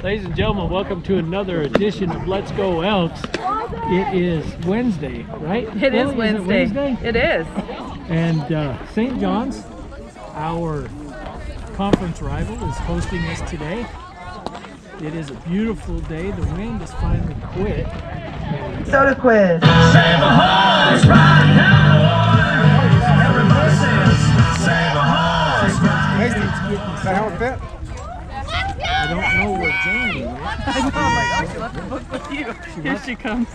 Ladies and gentlemen, welcome to another edition of Let's Go Elks. It is Wednesday, right? It is Wednesday. It is. And St. John's, our conference rival, is hosting us today. It is a beautiful day. The wind has finally quit. Soda quiz. Save a horse right now. Everybody says, save a horse right now. Is that how it fit? I don't know where Jamie went. I know, I'm like, oh, she left the book with you. Here she comes.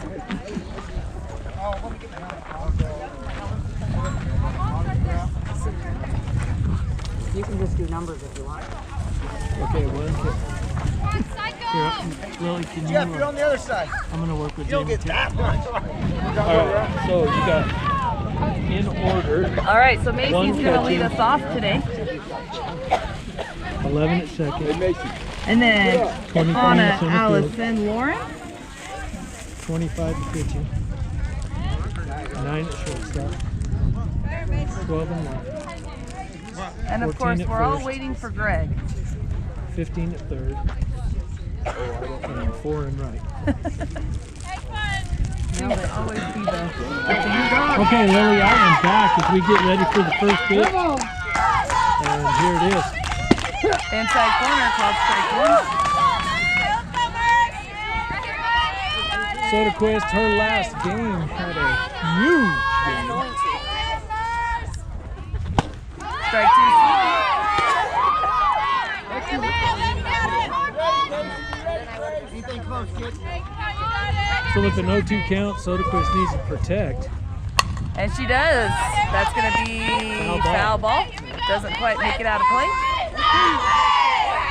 You can just do numbers if you want. Okay, well, here, Lily, can you? Jeff, you're on the other side. I'm going to work with You don't Jamie get too. that much. All right, so you got in order. All right, so Macy's going to lead us off today. 11 at second. And then 23 Anna, at center field. Allison, Lauren. 25 at pitching. 9 at shortstop. 12 and left. And of 14 course, at we're all first. waiting for Greg. 15 at third. And 4 and right. Seems to always be the Okay, Lily, I am back as we get ready for the first pitch. And here it is. inside corner called strike one. Soderquist, her last game, had a huge game. Strike two. Anything close, kid? So with an 0-2 count, Soderquist needs to protect. And she does. That's going to be foul ball. Doesn't quite make it out of play.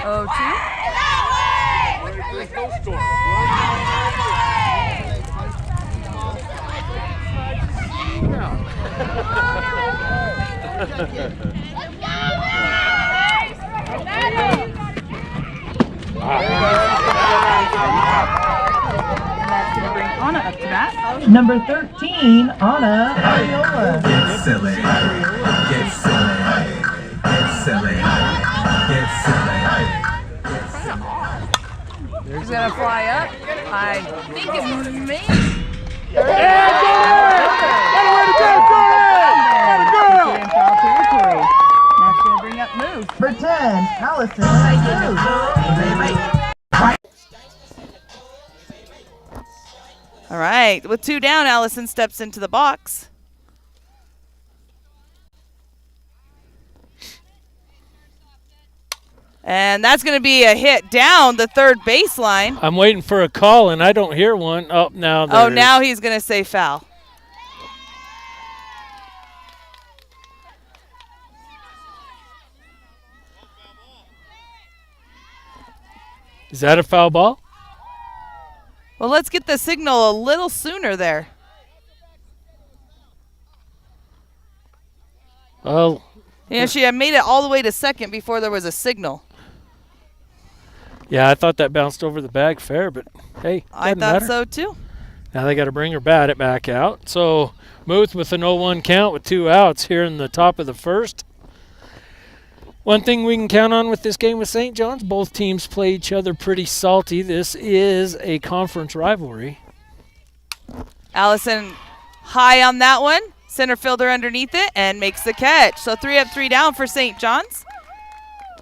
0-2. And that's going to bring Anna up to bat. Number 13, Anna Ariola. Get silly. Get silly. Get silly. Get silly. She's going to fly up. I think it may. In foul territory. That's going to bring up move. For 10, Allison Cruz. All right, with 2 down, Allison steps into the box. And that's going to be a hit down the third baseline. I'm waiting for a call, and I don't hear one. Oh, now there Oh, is. now he's going to say foul. Is that a foul ball? Well, let's get the signal a little sooner there. Oh, You know, she had made it all the way to second before there was a signal. yeah, I thought that bounced over the bag fair, but hey, I doesn't thought matter. so too. Now they got to bring her bat back out. So Muth with an 0-1 count with 2 outs here in the top of the first. One thing we can count on with this game with St. John's, both teams play each other pretty salty. This is a conference rivalry. Allison high on that one. Center fielder underneath it and makes the catch. So 3 up, 3 down for St. John's.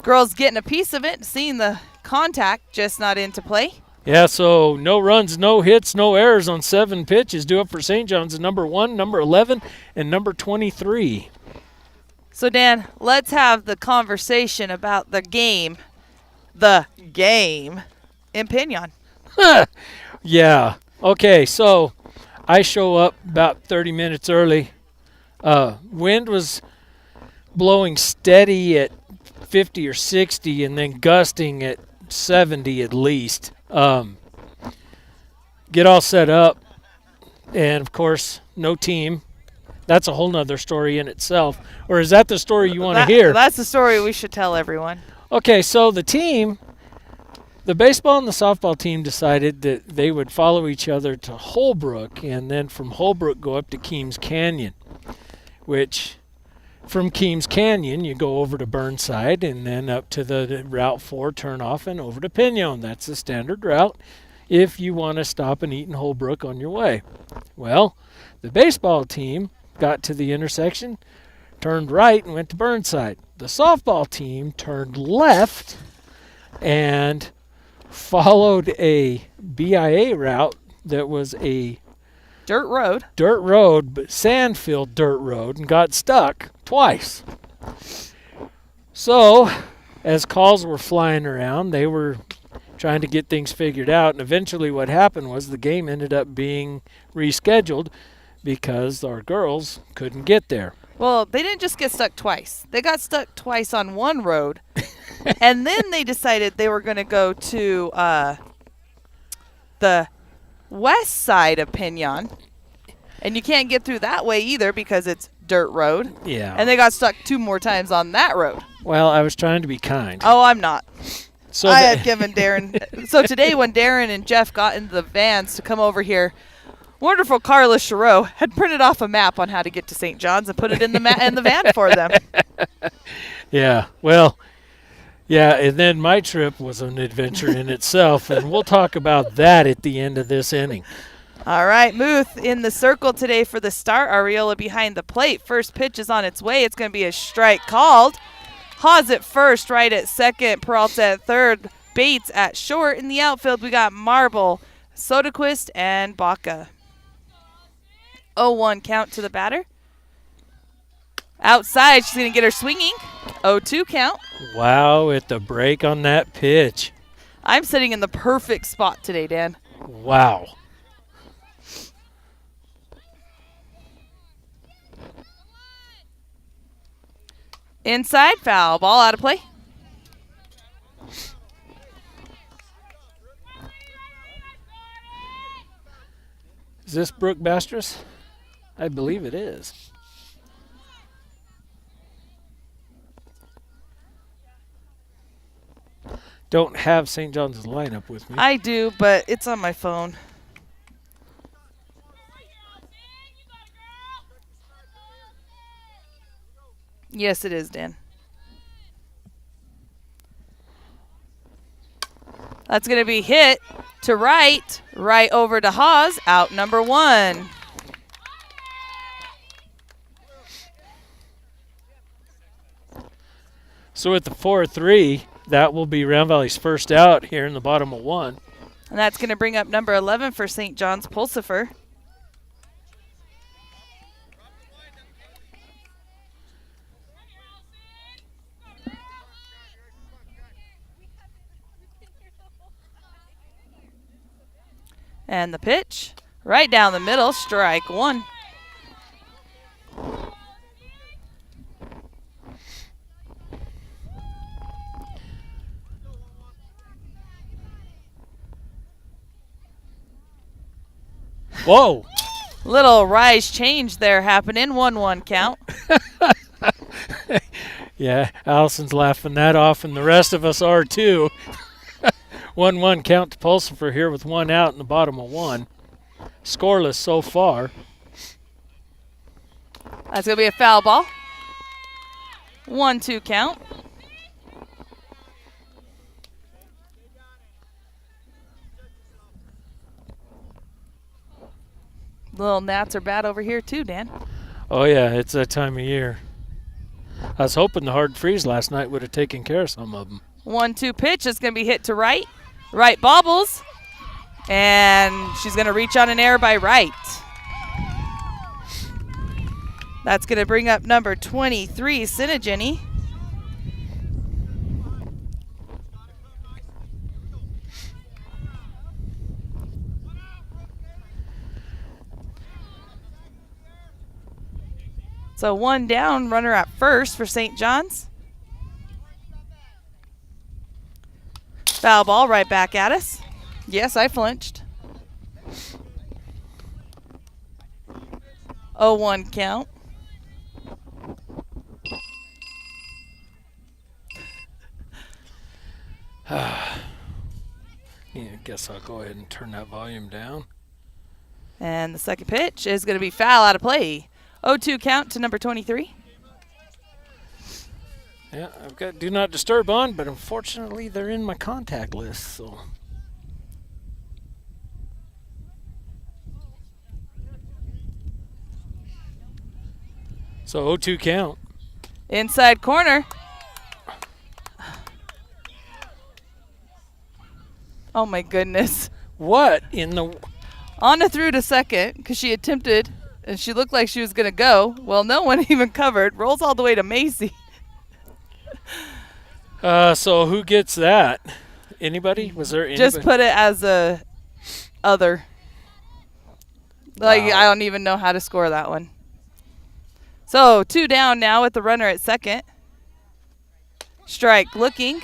Girls getting a piece of it, seeing the contact, just not into play. Yeah, so no runs, no hits, no errors on 7 pitches. Do it for St. John's, number 1, number 11, and number 23. So, Dan, let's have the conversation about the game. The game in Pinion. Yeah. Okay, so I show up about 30 minutes early. Wind was blowing steady at 50 or 60 and then gusting at 70 at least. Get all set up, and of course, no team. That's a whole nother story in itself. Or is that the story you want to hear? That's the story we should tell everyone. Okay, so the baseball and the softball team decided that they would follow each other to Holbrook, and then from Holbrook go up to Keams Canyon, which from Keams Canyon you go over to Burnside and then up to the Route 4 turnoff and over to Pinon. That's the standard route if you want to stop and eat in Holbrook on your way. Well, the baseball team got to the intersection, turned right and went to Burnside. The softball team turned left and followed a BIA route that was a Dirt road. But sand-filled dirt road, and got stuck twice. So, as calls were flying around, they were trying to get things figured out, and eventually what happened was the game ended up being rescheduled because our girls couldn't get there. Well, they didn't just get stuck twice. They got stuck twice on one road, and then they decided they were going to go to the west side of Pinon, and you can't get through that way either because it's dirt road. Yeah. And they got stuck 2 more times on that road. Well, I was trying to be kind. Oh, I'm not. So I had given Darren. So today when Darren and Jeff got into the vans to come over here, wonderful Carla Chereau had printed off a map on how to get to St. John's and put it in the in the van for them. Yeah, well, yeah, and then my trip was an adventure in itself, and we'll talk about that at the end of this inning. All right, Muth in the circle today for the start. Areola behind the plate. First pitch is on its way. It's going to be a strike called. Hawes at first, right at second, Peralta at third, Bates at short. In the outfield, we got Marble, Soderquist, and Baca. 0-1 count to the batter. Outside, she's going to get her swinging. 0-2 count. Wow, at the break on that pitch. I'm sitting in the perfect spot today, Dan. Wow. Inside, foul ball, out of play. Is this Brooke Bastress? I believe it is. Don't have St. John's lineup with me. I do, but it's on my phone. Yes, it is, Dan. That's going to be hit to right over to Hawes, out number 1. So at the 4-3, that will be Round Valley's first out here in the bottom of 1. And that's going to bring up number 11 for St. John's, Pulsifer. And the pitch, right down the middle, strike 1. Whoa. Little rise change there happening, 1-1 count. Yeah, Allison's laughing that off, and the rest of us are too. 1-1 count to Pulsifer here with 1 out in the bottom of 1. Scoreless so far. That's going to be a foul ball. 1-2 count. Little gnats are bad over here too, Dan. Oh yeah, it's that time of year. I was hoping the hard freeze last night would have taken care of some of them. 1-2 pitch is going to be hit to right. Right bobbles. And she's going to reach on an air by right. That's going to bring up number 23, Sinigeny. So 1 down, runner at first for St. John's. Foul ball right back at us. Yes, I flinched. 0-1 count. Yeah, I guess I'll go ahead and turn that volume down. And the second pitch is going to be foul out of play. 0-2 count to number 23. Yeah, I've got do not disturb on, but unfortunately they're in my contact list, so. So 0-2 count. Inside corner. Oh my goodness. What in the... Anna threw to second because she attempted and she looked like she was going to go. Well, no one even covered. Rolls all the way to Macy. So who gets that? Anybody? Was there anybody? Just put it as a other. Like, Wow. I don't even know how to score that one. So 2 down now with the runner at second. Strike looking.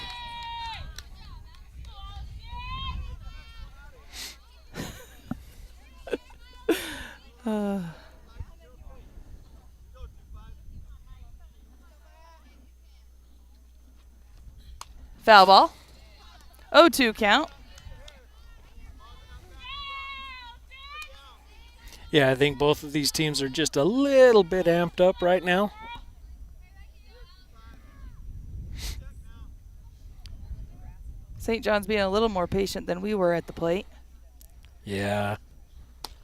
Foul ball. 0-2 count. Yeah, I think both of these teams are just a little bit amped up right now. St. John's being a little more patient than we were at the plate. Yeah.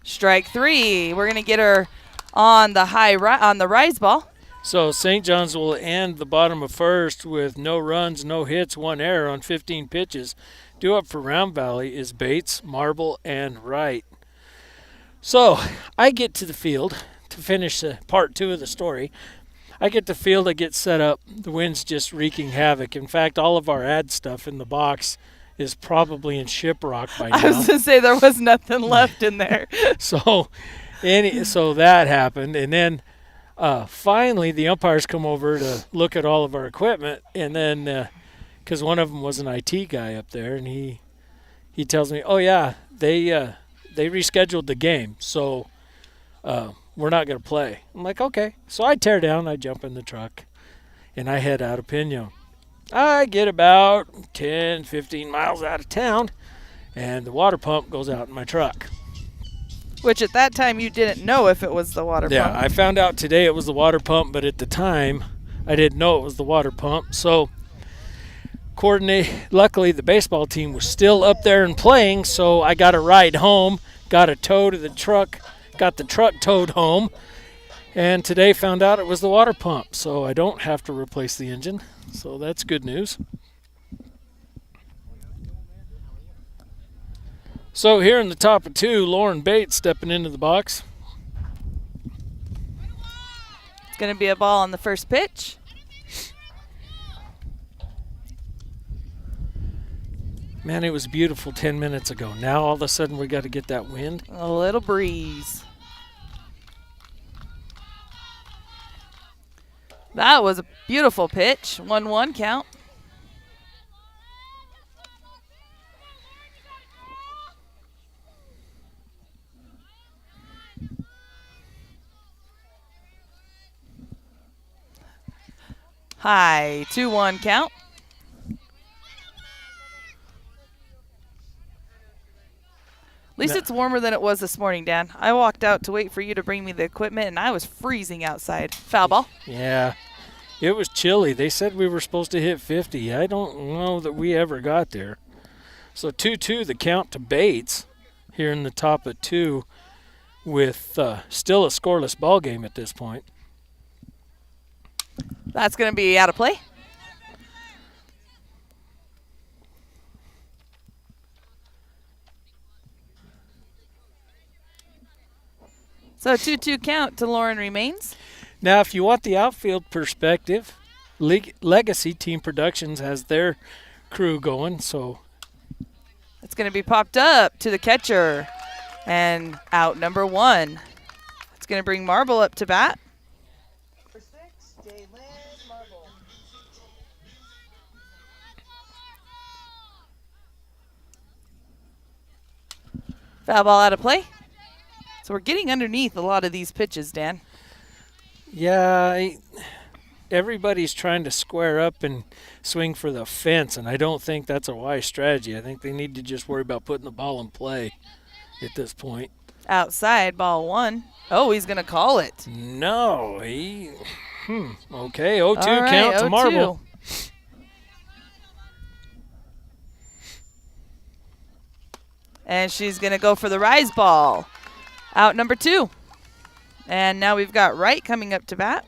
Strike 3. We're going to get her on the on the rise ball. So St. John's will end the bottom of first with no runs, no hits, 1 error on 15 pitches. Due up for Round Valley is Bates, Marble, and Wright. So I get to the field to finish part 2 of the story. I get to field, I get set up. The wind's just wreaking havoc. In fact, all of our ad stuff in the box is probably in shiprock by now. I was going to say there was nothing left in there. So that happened, and then finally the umpires come over to look at all of our equipment, and then because one of them was an IT guy up there, and he tells me, oh yeah, they rescheduled the game, so we're not going to play. I'm like, okay. So I tear down, I jump in the truck, and I head out of Pinon. I get about 10, 15 miles out of town, and the water pump goes out in my truck. Which at that time you didn't know if it was the water Yeah, pump. I found out today it was the water pump, but at the time I didn't know it was the water pump. So luckily the baseball team was still up there and playing, so I got a ride home, got a tow to the truck, got the truck towed home, and today found out it was the water pump, so I don't have to replace the engine. So that's good news. So here in the top of 2, Lauren Bates stepping into the box. It's going to be a ball on the first pitch. Man, it was beautiful 10 minutes ago. Now all of a sudden we got to get that wind. A little breeze. That was a beautiful pitch. 1-1 count. High. 2-1 count. At least No. it's warmer than it was this morning, Dan. I walked out to wait for you to bring me the equipment, and I was freezing outside. Foul ball. Yeah, it was chilly. They said we were supposed to hit 50. I don't know that we ever got there. So 2-2 the count to Bates here in the top of 2 with still a scoreless ball game at this point. That's going to be out of play. So 2-2 count to Lauren remains. Now, if you want the outfield perspective, Legacy Team Productions has their crew going, so It's going to be popped up to the catcher. And out number 1. It's going to bring Marble up to bat. For 6, Jalen Marble. Foul ball out of play. So we're getting underneath a lot of these pitches, Dan. Yeah, everybody's trying to square up and swing for the fence, and I don't think that's a wise strategy. I think they need to just worry about putting the ball in play at this point. Outside, ball 1. Oh, he's going to call it. No, okay, 0-2 All right, count to 0-2. Marble. And she's going to go for the rise ball. Out number 2. And now we've got Wright coming up to bat.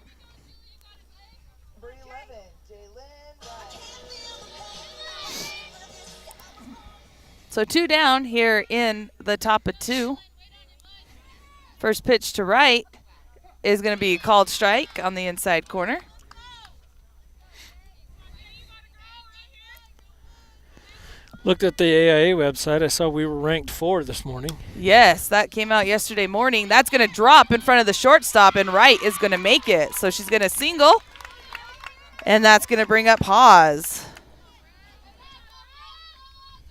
Number 11, Jalen Wright. So 2 down here in the top of 2. First pitch to Wright is going to be called strike on the inside corner. Looked at the AIA website. I saw we were ranked 4 this morning. Yes, that came out yesterday morning. That's going to drop in front of the shortstop, and Wright is going to make it. So she's going to single, and that's going to bring up Haas.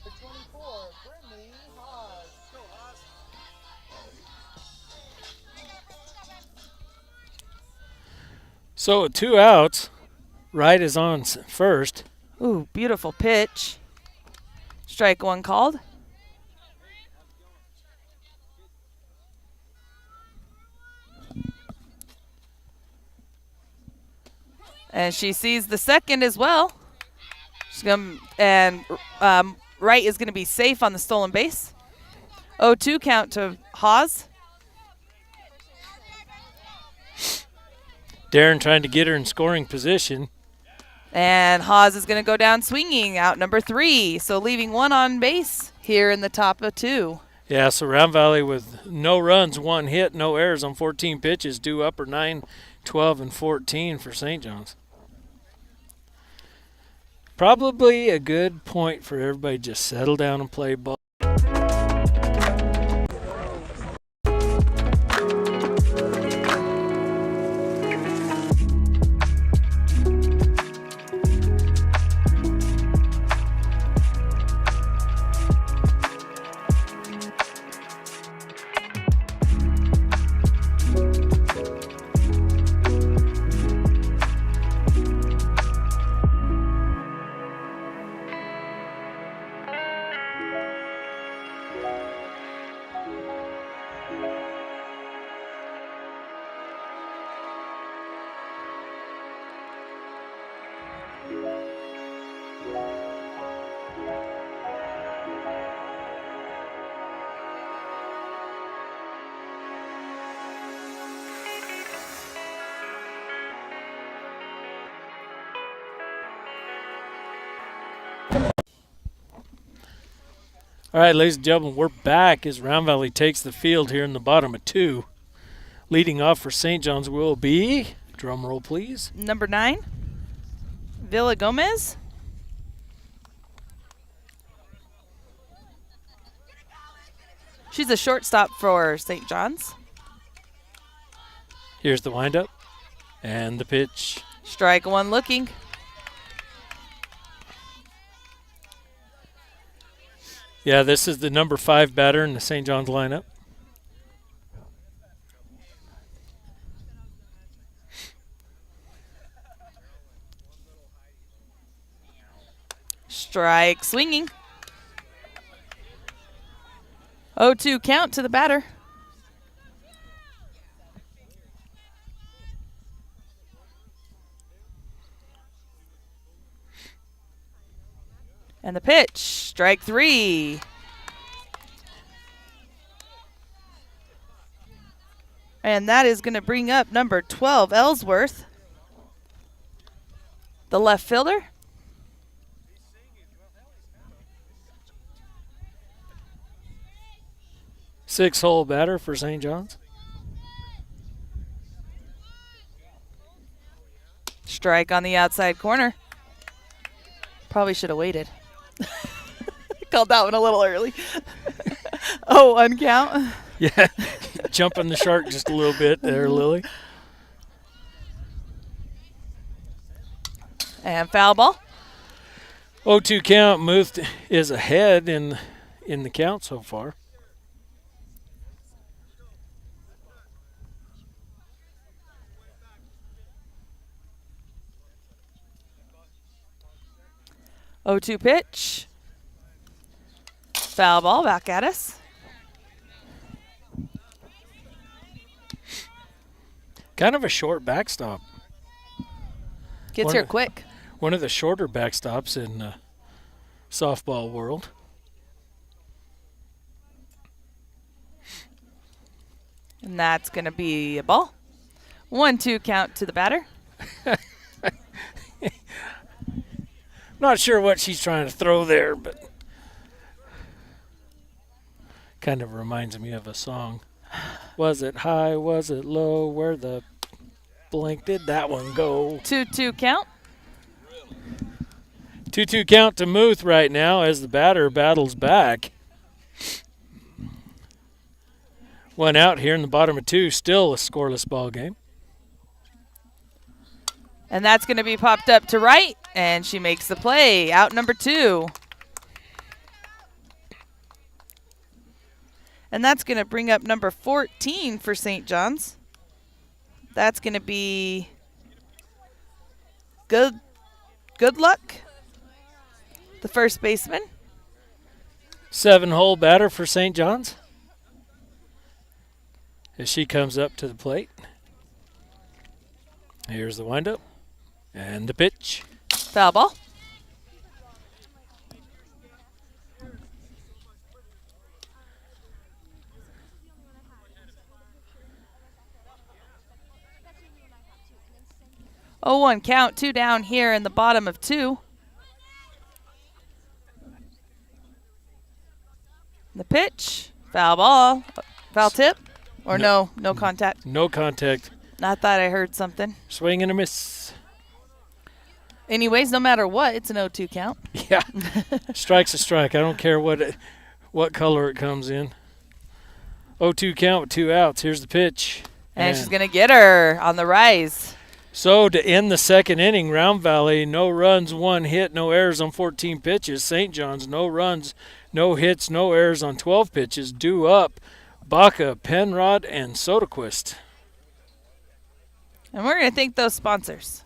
Number 24, Brinley Haas. So with 2 outs, Wright is on first. Ooh, beautiful pitch. Strike 1 called. And she sees the second as well. She's gonna, and Wright is going to be safe on the stolen base. 0-2 count to Haas. Darren trying to get her in scoring position. And Haas is going to go down swinging, out number 3. So leaving 1 on base here in the top of 2. Yeah, so Round Valley with no runs, 1 hit, no errors on 14 pitches, due upper 9, 12, and 14 for St. John's. Probably a good point for everybody to just settle down and play ball. All right, ladies and gentlemen, we're back as Round Valley takes the field here in the bottom of 2. Leading off for St. John's will be, drum roll please, Number 9, Villa Gomez. She's a shortstop for St. John's. Here's the windup and the pitch. Strike 1 looking. Yeah, this is the number 5 batter in the St. John's lineup. Strike swinging. 0-2 count to the batter. And the pitch, strike 3. And that is going to bring up number 12, Ellsworth, the left fielder. Six-hole batter for St. John's. Strike on the outside corner. Probably should have waited. Called that one a little early. Oh, uncount. Yeah, jumping the shark just a little bit there, Lily. And foul ball. 0-2 count. Muth is ahead in the count so far. 0-2 pitch. Foul ball back at us. Kind of a short backstop. Gets here quick. One of the shorter backstops in softball world. And that's going to be a ball. 1-2 count to the batter. Not sure what she's trying to throw there, but kind of reminds me of a song. Was it high? Was it low? Where the blank did that one go? 2-2 count. 2-2 count to Muth right now as the batter battles back. 1 out here in the bottom of 2. Still a scoreless ball game. And that's going to be popped up to right, and she makes the play. Out number 2. And that's going to bring up number 14 for St. John's. That's going to be Good Luck, the first baseman. 7-hole batter for St. John's as she comes up to the plate. Here's the windup and the pitch. Foul ball. Oh, 1 count, 2 down here in the bottom of 2. The pitch, foul ball, foul tip, or no contact. No contact. I thought I heard something. Swing and a miss. Anyways, no matter what, it's an 0-2 count. Yeah, strike's a strike. I don't care what color it comes in. 0-2 count with 2 outs. Here's the pitch. And she's going to get her on the rise. So to end the second inning, Round Valley, no runs, 1 hit, no errors on 14 pitches. St. John's, no runs, no hits, no errors on 12 pitches. Due up, Baca, Penrod, and Soderquist. And we're going to thank those sponsors.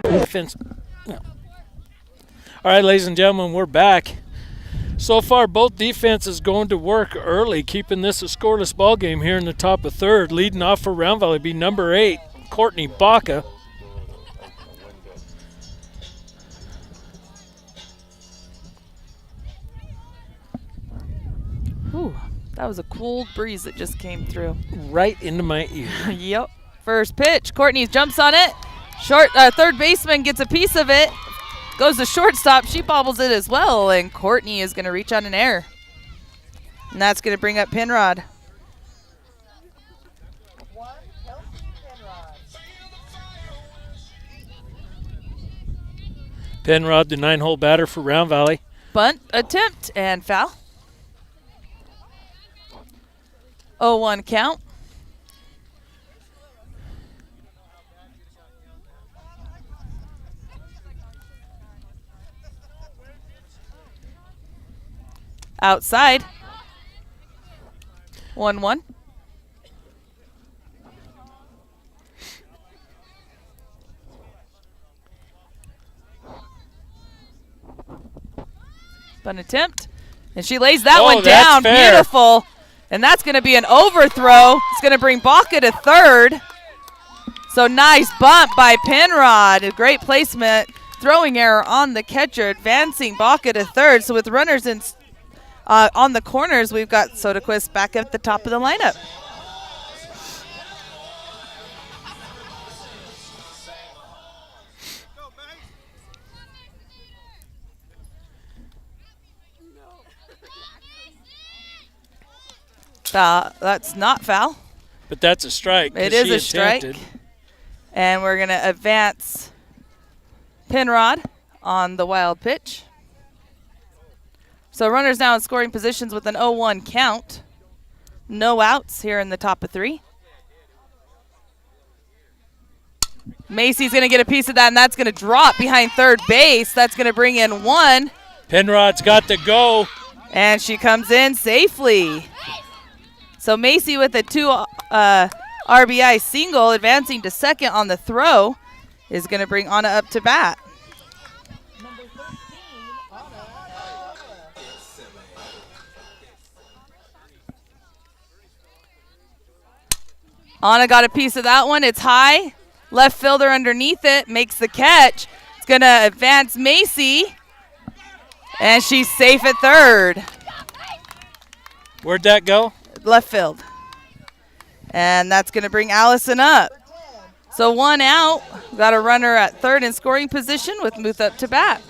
Defense. No. All right, ladies and gentlemen, we're back. So far, both defenses going to work early, keeping this a scoreless ball game here in the top of 3rd. Leading off for Round Valley be number 8, Courtney Baca. Ooh, that was a cold breeze that just came through. Right into my ear. Yep. First pitch. Courtney jumps on it. Third baseman gets a piece of it. Goes to shortstop. She bobbles it as well. And Courtney is going to reach on an error. And that's going to bring up Penrod. 1, Kelsey Penrod. Penrod, the 9-hole batter for Round Valley. Bunt attempt and foul. 0-1 count. Outside. 1-1. Bunt attempt. And she lays that one that's down. fair. Beautiful. And that's going to be an overthrow. It's going to bring Baca to 3rd. So nice bunt by Penrod. A great placement throwing error on the catcher, advancing Baca to third. So with runners in on the corners, we've got Soderquist back at the top of the lineup. Foul. That's not foul. But that's a strike. It is a strike. And we're going to advance Penrod on the wild pitch. So runners now in scoring positions with an 0-1 count. No outs here in the top of 3. Macy's going to get a piece of that, and that's going to drop behind third base. That's going to bring in 1. Penrod's got to go. And she comes in safely. So Macy with a 2 RBI single, advancing to second on the throw, is going to bring Anna up to bat. Number 13, Anna got a piece of that one. It's high. Left fielder underneath it makes the catch. It's going to advance Macy. And she's safe at third. Where'd that go? Left field. And that's going to bring Allison up. So 1 out. We've got a runner at third in scoring position with Muth up to bat.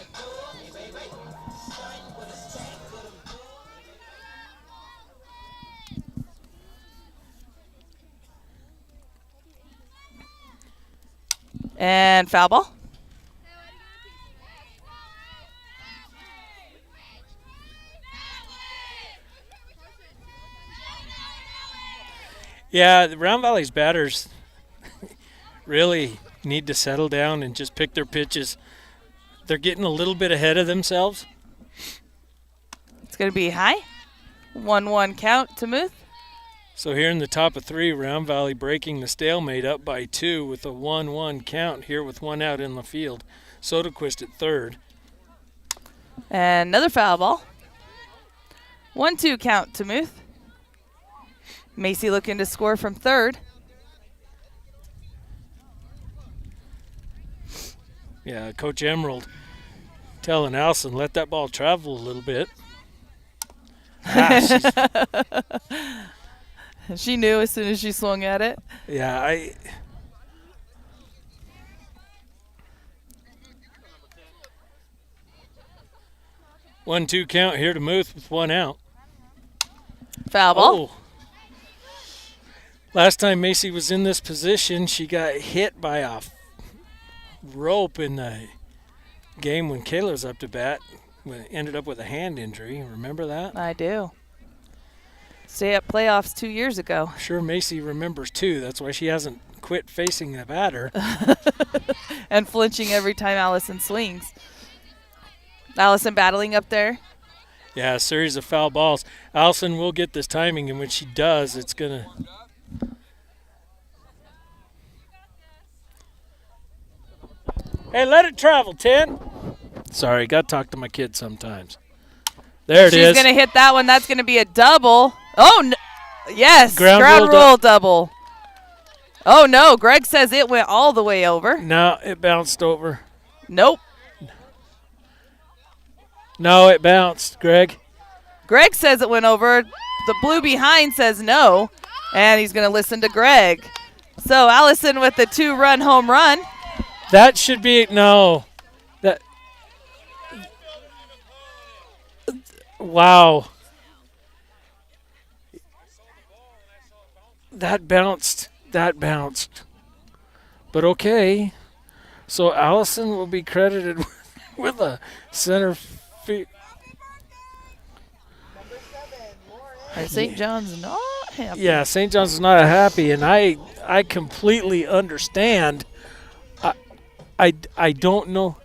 And foul ball. Yeah, the Round Valley's batters really need to settle down and just pick their pitches. They're getting a little bit ahead of themselves. It's going to be high. 1-1 count to Muth. So here in the top of 3, Round Valley breaking the stalemate up by 2 with a 1-1 count here with 1 out in the field. Soderquist at third. And another foul ball. 1-2 count to Muth. Macy looking to score from third. Yeah, Coach Emerald telling Allison, let that ball travel a little bit. She knew as soon as she swung at it. Yeah, 1-2 count here to Muth with 1 out. Foul ball. Oh. Last time Macy was in this position, she got hit by a rope in the game when Kayla was up to bat. Ended up with a hand injury. Remember that? I do. Stay up playoffs 2 years ago. Sure, Macy remembers too. That's why she hasn't quit facing the batter. And flinching every time Allison swings. Allison battling up there. Yeah, a series of foul balls. Allison will get this timing, and when she does, it's going to... Hey, let it travel, 10. Sorry, got to talk to my kids sometimes. There it is. She's going to hit that one. That's going to be a double. Oh, no. Yes, ground rule double. Oh, no. Greg says it went all the way over. No, it bounced over. Nope. No, it bounced, Greg. Greg says it went over. The blue behind says no, and he's going to listen to Greg. So Allison with the 2-run home run. That should be no. Wow. That bounced. But okay. So Allison will be credited with a center field. Number 7, Lauren. And St. John's not happy. Yeah, St. John's is not happy, and I completely understand. I don't know.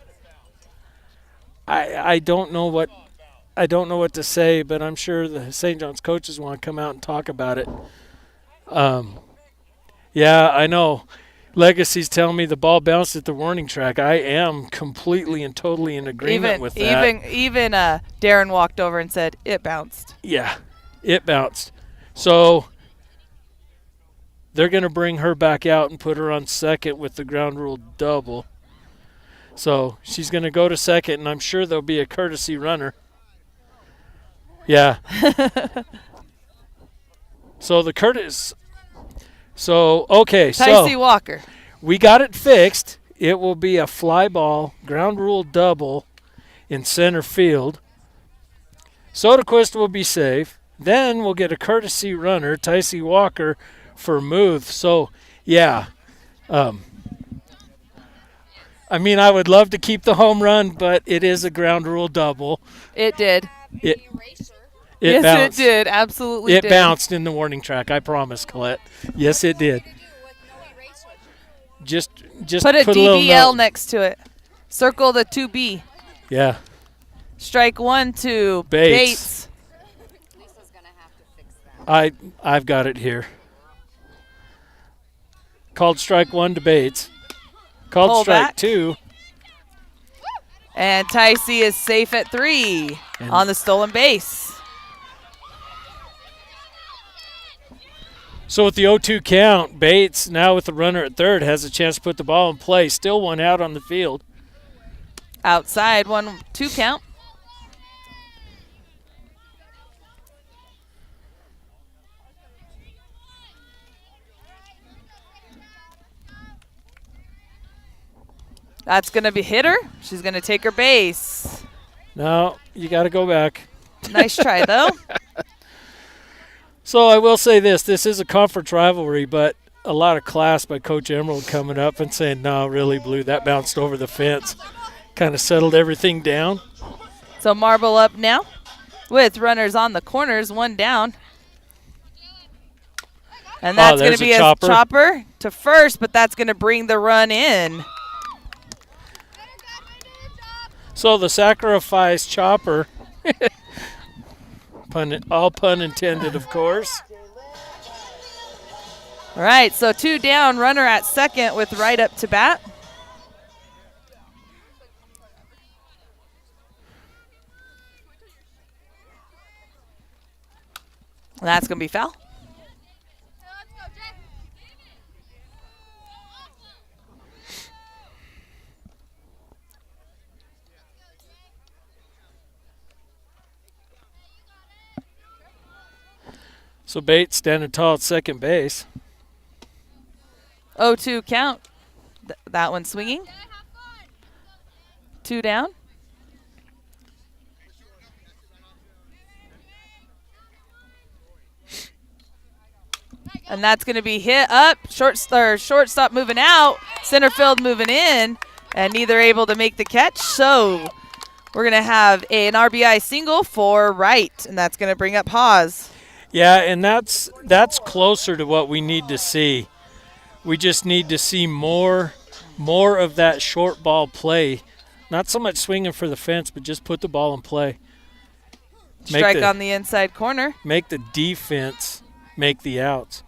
I don't know what to say, but I'm sure the St. John's coaches want to come out and talk about it. Yeah, I know. Legacy's telling me the ball bounced at the warning track. I am completely and totally in agreement with that. Even Darren walked over and said it bounced. Yeah, it bounced. So they're going to bring her back out and put her on second with the ground rule double. So she's going to go to second, and I'm sure there'll be a courtesy runner. Yeah. So the Curtis. So, okay. Ticey So Walker. we got it fixed. It will be a fly ball, ground rule double in center field. Soderquist will be safe. Then we'll get a courtesy runner, Ticey Walker, for Muth. So, yeah. I mean, I would love to keep the home run, but it is a ground rule double. It did. It Yes, bounced. it did. Absolutely It did. bounced in the warning track. I promise, Colette. Yes, it did. Just Put a little DBL note. next to it. Circle the 2B. Yeah. Strike 1 to Bates. Bates. Lisa's gonna have to fix that. I've got it here. Called strike 1 to Bates. Called Pull strike back. 2. And Ticey is safe at 3 And- on the stolen base. So with the 0-2 count, Bates, now with the runner at third, has a chance to put the ball in play. Still one out on the field. Outside, 1-2 count. That's going to be hitter. She's going to take her base. Now you got to go back. Nice try, though. So I will say this. This is a conference rivalry, but a lot of class by Coach Emerald coming up and saying, no, really, Blue, that bounced over the fence. Kind of settled everything down. So marble up now with runners on the corners, 1 down. And that's going there's to a be a chopper. chopper to first, but that's going to bring the run in. So the sacrifice chopper, all pun intended, of course. All right, so 2 down, runner at second with right up to bat. That's going to be foul. So Bates standing tall at second base. 0-2 count. That one swinging. 2 down. And that's going to be hit up. Shortstop moving out. Center field moving in. And neither able to make the catch. So we're going to have an RBI single for right. And that's going to bring up Haas. Yeah, and that's closer to what we need to see. We just need to see more of that short ball play. Not so much swinging for the fence, but just put the ball in play. Strike on the inside corner. Make the defense make the outs.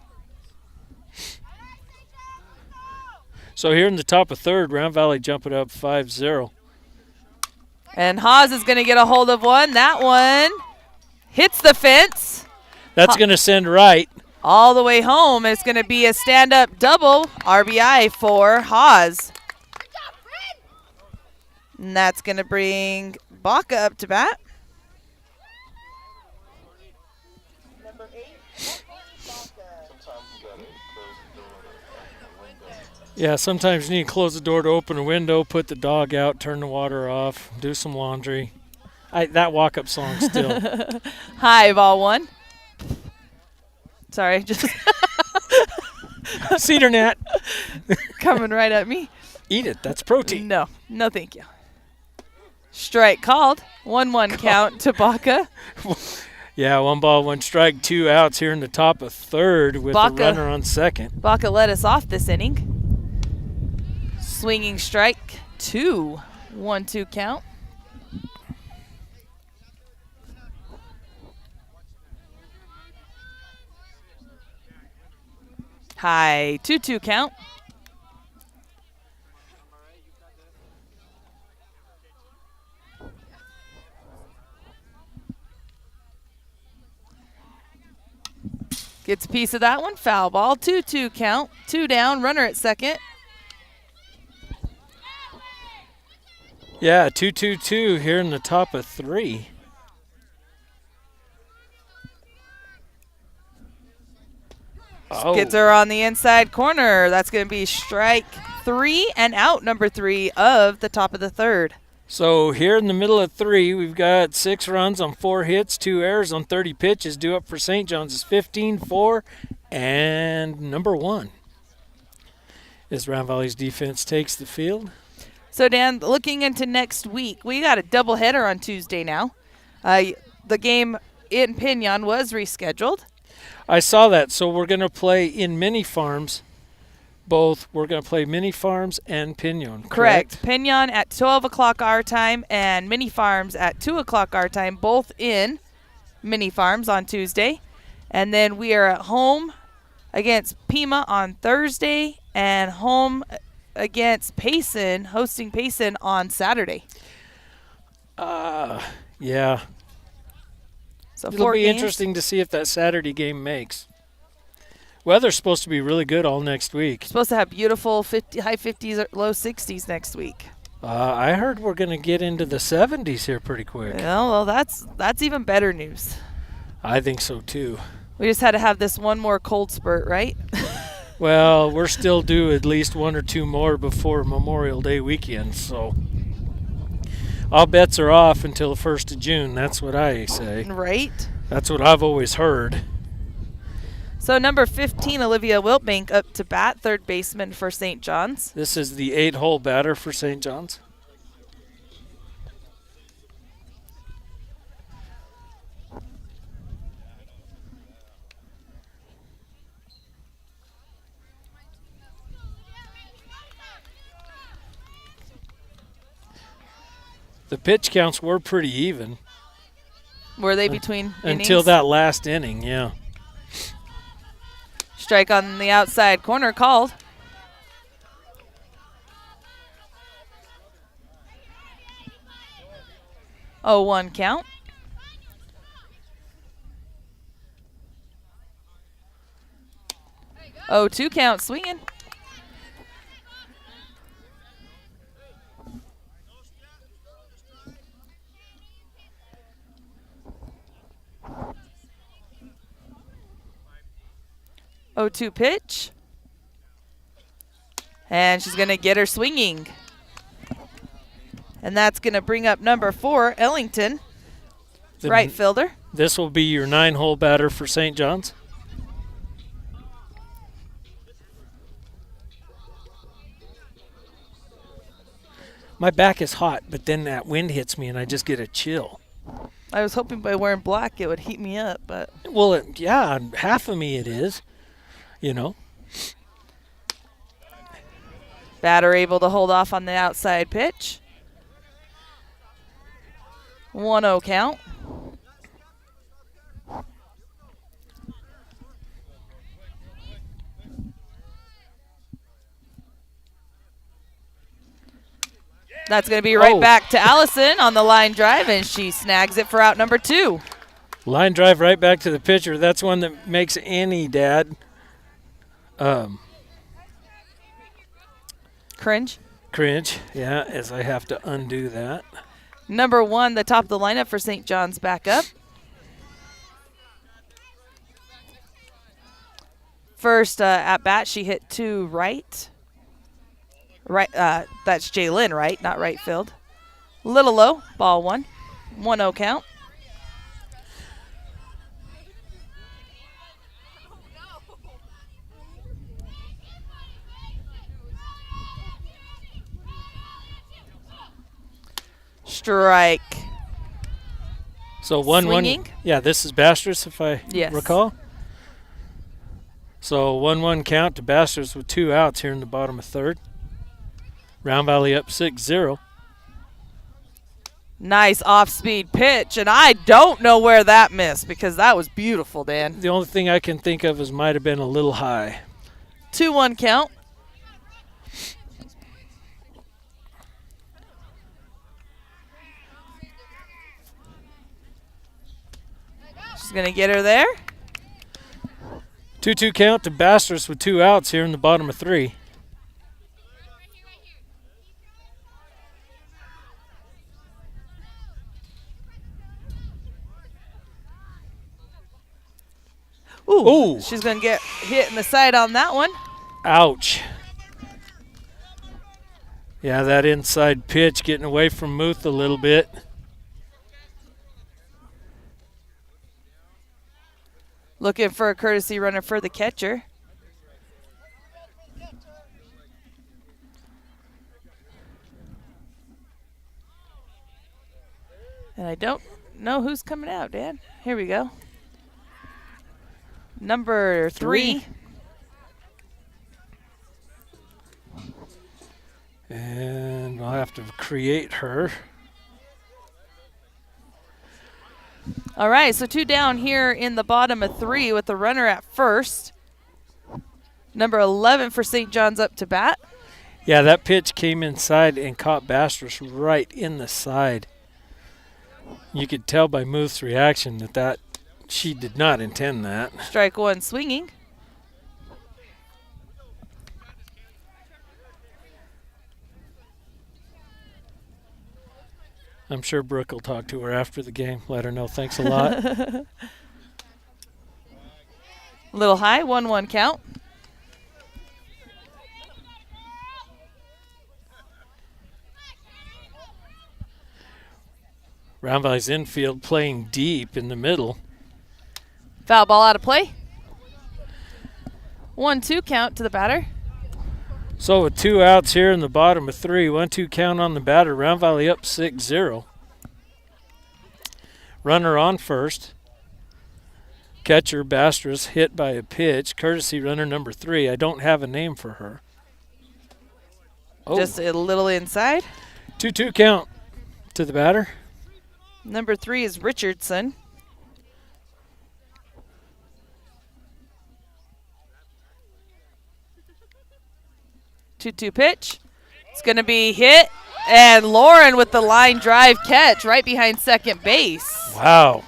So here in the top of third, Round Valley jumping up 5-0. And Haas is going to get a hold of one. That one hits the fence That's going to send right. all the way home. It's going to be a stand-up double RBI for Haas. And that's going to bring Baca up to bat. Number 8, Yeah, sometimes you need to close the door to open a window, put the dog out, turn the water off, do some laundry. That walk-up song still. High ball 1. Sorry, just Cedar gnat. coming right at me. Eat it. That's protein. No, thank you. Strike called. 1-1 count to Baca. Yeah, 1 ball, 1 strike, 2 outs here in the top of third with Baca. the runner on second. Baca led us off this inning. Swinging strike 2. 1-2 count. High 2-2 count. Gets a piece of that one. Foul ball. 2-2 count. 2 down. Runner at second. Yeah, 2-2-2 here in the top of 3. Gets her on the inside corner. That's going to be strike 3 and out, number 3 of the top of the third. So here in the middle of 3, we've got 6 runs on 4 hits, 2 errors on 30 pitches. Due up for St. John's is 15-4 and number 1. As Round Valley's defense takes the field. So, Dan, looking into next week, we got a doubleheader on Tuesday now. The game in Pinon was rescheduled. I saw that, so we're going to play in mini farms. Both. We're going to play mini farms and Pinon. Correct. Pinon at 12 o'clock our time and mini farms at 2 o'clock our time, both in mini farms on Tuesday. And then we are at home against Pima on Thursday and home against Payson, hosting Payson on Saturday. Yeah. So it'll be interesting to see if that Saturday game makes. Weather's supposed to be really good all next week. Supposed to have beautiful high 50s or low 60s next week. I heard we're going to get into the 70s here pretty quick. Yeah, well, that's even better news. I think so too. We just had to have this one more cold spurt, right? Well, we're still due at least 1 or 2 more before Memorial Day weekend, so all bets are off until the 1st of June. That's what I say. Right. That's what I've always heard. So number 15, Olivia Wiltbank, up to bat, third baseman for St. John's. This is the 8-hole batter for St. John's. The pitch counts were pretty even. Were they between innings? Until that last inning, yeah. Strike on the outside corner called. Oh, 1 count. Oh, 2 count swinging. Oh, 2 pitch. And she's going to get her swinging. And that's going to bring up number 4, Ellington, right fielder. This will be your 9-hole batter for St. John's. My back is hot, but then that wind hits me and I just get a chill. I was hoping by wearing black it would heat me up, but... Well, yeah, half of me it is, you know. Batter able to hold off on the outside pitch. 1-0 count. That's going to be right back to Allison on the line drive, and she snags it for out number 2. Line drive right back to the pitcher. That's one that makes any dad cringe. Cringe, yeah, as I have to undo that. Number 1, the top of the lineup for St. John's back up. First at bat, she hit 2 right. Right, that's Jaylyn Wright, not right field. Little low, ball 1. 1-0 count. Strike. So 1-1. Swinging. Yeah, this is Bastress, if I recall. So 1-1 count to Bastress with 2 outs here in the bottom of third. Round Valley up 6-0. Nice off-speed pitch, and I don't know where that missed because that was beautiful, Dan. The only thing I can think of is might have been a little high. 2-1 count. She's going to get her there. 2-2 count to Bastress with 2 outs here in the bottom of 3. Ooh. She's going to get hit in the side on that one. Ouch. Yeah, that inside pitch getting away from Muth a little bit. Looking for a courtesy runner for the catcher. And I don't know who's coming out, Dan. Here we go. Number 3. And I'll have to create her. All right, so 2 down here in the bottom of 3 with the runner at first. Number 11 for St. John's up to bat. Yeah, that pitch came inside and caught Bastress right in the side. You could tell by Muth's reaction that she did not intend that. Strike 1 swinging. I'm sure Brooke will talk to her after the game. Let her know thanks a lot. Little high, 1-1 count. Round Valley's infield playing deep in the middle. Foul ball out of play. 1-2 count to the batter. So with 2 outs here in the bottom of 3, 1-2 count on the batter. Round Valley up 6-0. Runner on first. Catcher Bastress hit by a pitch. Courtesy runner number 3. I don't have a name for her. Oh. Just a little inside. 2-2 count to the batter. Number 3 is Richardson. Two-two pitch. It's going to be hit, and Lauren with the line drive catch right behind second base. Wow.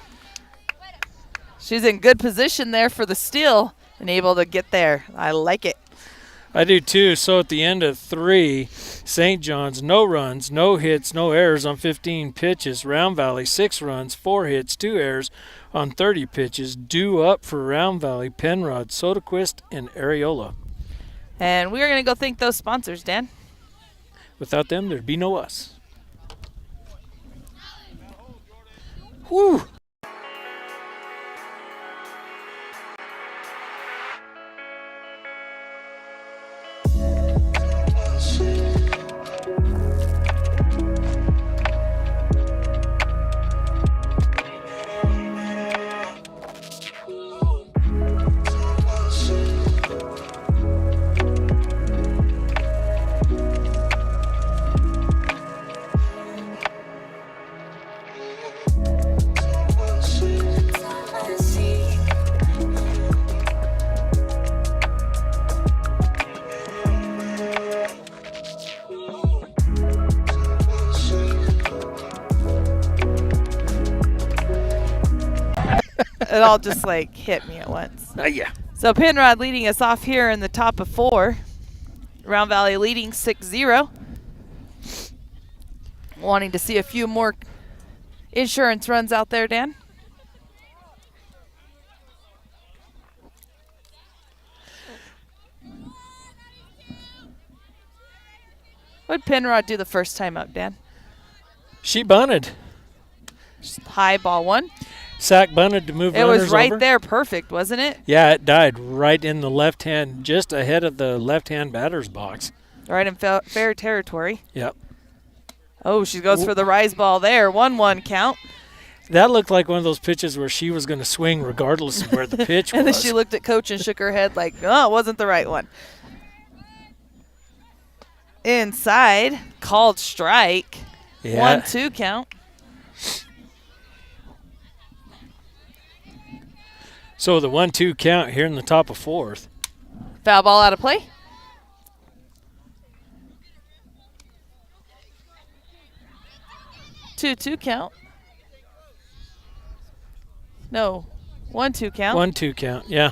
She's in good position there for the steal and able to get there. I like it. I do too. So at the end of 3, St. John's, no runs, no hits, no errors on 15 pitches. Round Valley, 6 runs, 4 hits, 2 errors on 30 pitches. Due up for Round Valley, Penrod, Soderquist, and Areola. And we're going to go thank those sponsors, Dan. Without them, there'd be no us. Whew. It all just like hit me at once. Yeah. So Penrod leading us off here in the top of 4. Round Valley leading 6-0. Wanting to see a few more insurance runs out there, Dan? What did Penrod do the first time up, Dan? She bunted. High ball 1. Sack bunted to move It runners was right over. there, perfect, wasn't it? Yeah, it died right in the left hand, just ahead of the left-hand batter's box. Right in fair territory. Yep. Oh, she goes for the rise ball there. 1-1 count. That looked like one of those pitches where she was going to swing regardless of where the pitch And was. then she looked at coach and shook her head like, oh, it wasn't the right one. Inside, called strike. Yeah. 1-2 count. So the 1-2 count here in the top of 4th. Foul ball out of play. Two count. No, 1-2 count. 1-2 count, yeah.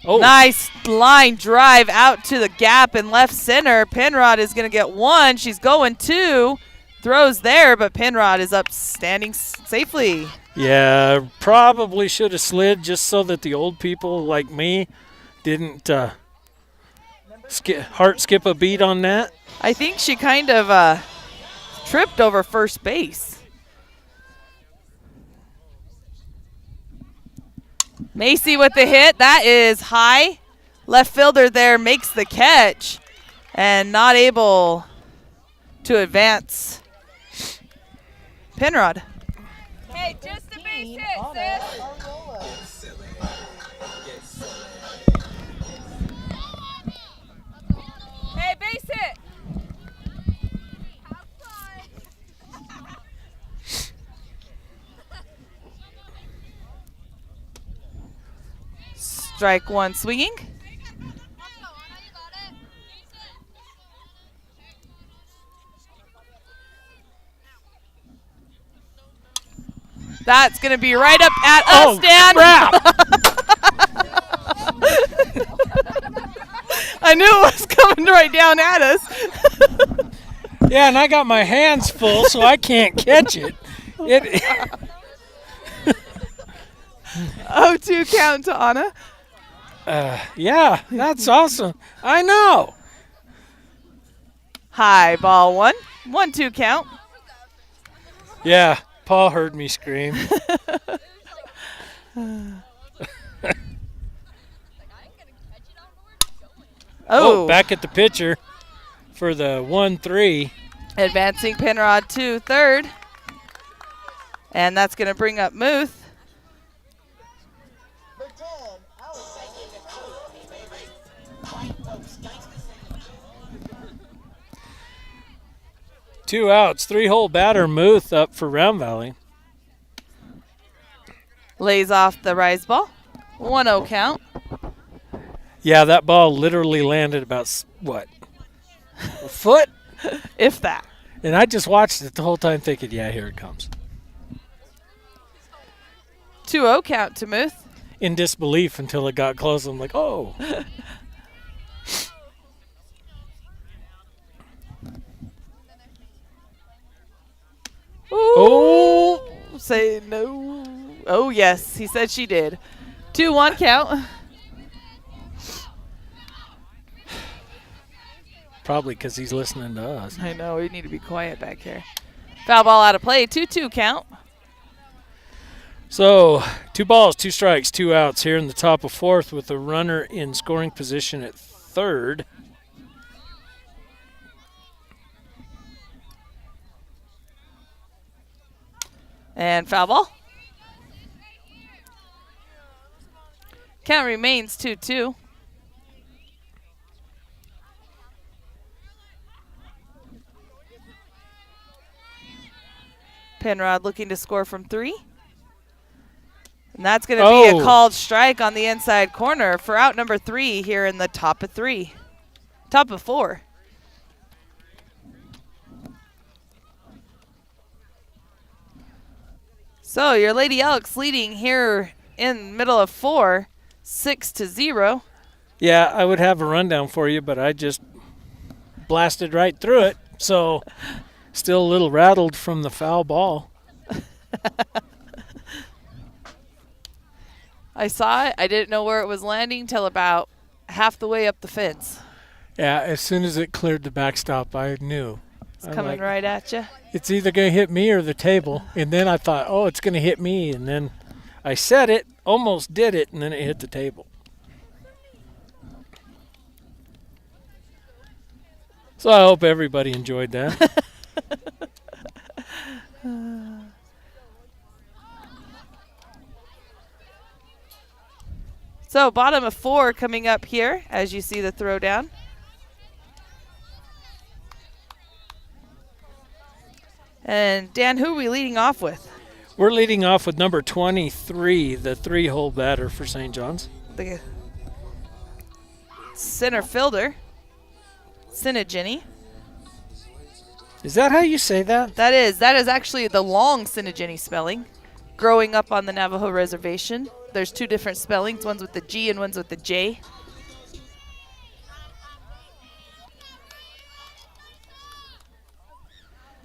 Oh, Nice line drive out to the gap in left center. Penrod is going to get 1. She's going 2. throws there, but Penrod is up standing safely. Yeah, probably should have slid just so that the old people like me didn't skip a beat on that. I think she kind of tripped over first base. Macy with the hit. That is high. Left fielder there makes the catch and not able to advance. Penrod. Hey, just a base hit, sis. Hey, base hit. Strike one swinging. That's going to be right up at us, Dan. Crap. I knew it was coming right down at us. Yeah, and I got my hands full, so I can't catch it. 0-2 count to Anna. Yeah, that's awesome. I know. High ball one. 1-2 count. Yeah, Paul heard me scream. Oh, Back at the pitcher for the 1-3. advancing Penrod to third. And that's going to bring up Muth. Number 10, Alex. 2 outs, 3-hole batter Muth up for Round Valley. Lays off the rise ball. 1-0 count. Yeah, that ball literally landed about, what, a foot? If that. And I just watched it the whole time thinking, yeah, here it comes. 2-0 count to Muth. In disbelief until it got close. I'm like, oh. Oh. Say no. Oh, yes. He said she did. 2-1 count. Probably because he's listening to us. I know. We need to be quiet back here. Foul ball out of play. 2-2 count. So, 2 balls, 2 strikes, 2 outs here in the top of 4th with a runner in scoring position at 3rd. And foul ball. Count remains 2-2. Penrod looking to score from 3. And that's going to be a called strike on the inside corner for out number 3 here in the top of 3. Top of 4. So your Lady Elks leading here in middle of 4, 6-0. Yeah, I would have a rundown for you, but I just blasted right through it. So, still a little rattled from the foul ball. I saw it. I didn't know where it was landing till about half the way up the fence. Yeah, as soon as it cleared the backstop, I knew. It's coming right at you. It's either going to hit me or the table. And then I thought, oh, it's going to hit me. And then I said it, almost did it, and then it hit the table. So I hope everybody enjoyed that. So bottom of 4 coming up here as you see the throw down. And Dan, who are we leading off with? We're leading off with number 23, the 3-hole batter for St. John's. The center fielder, Sinigini. Is that how you say that? That is actually the long Sinigini spelling. Growing up on the Navajo reservation, there's 2 different spellings. One's with the G and one's with the J.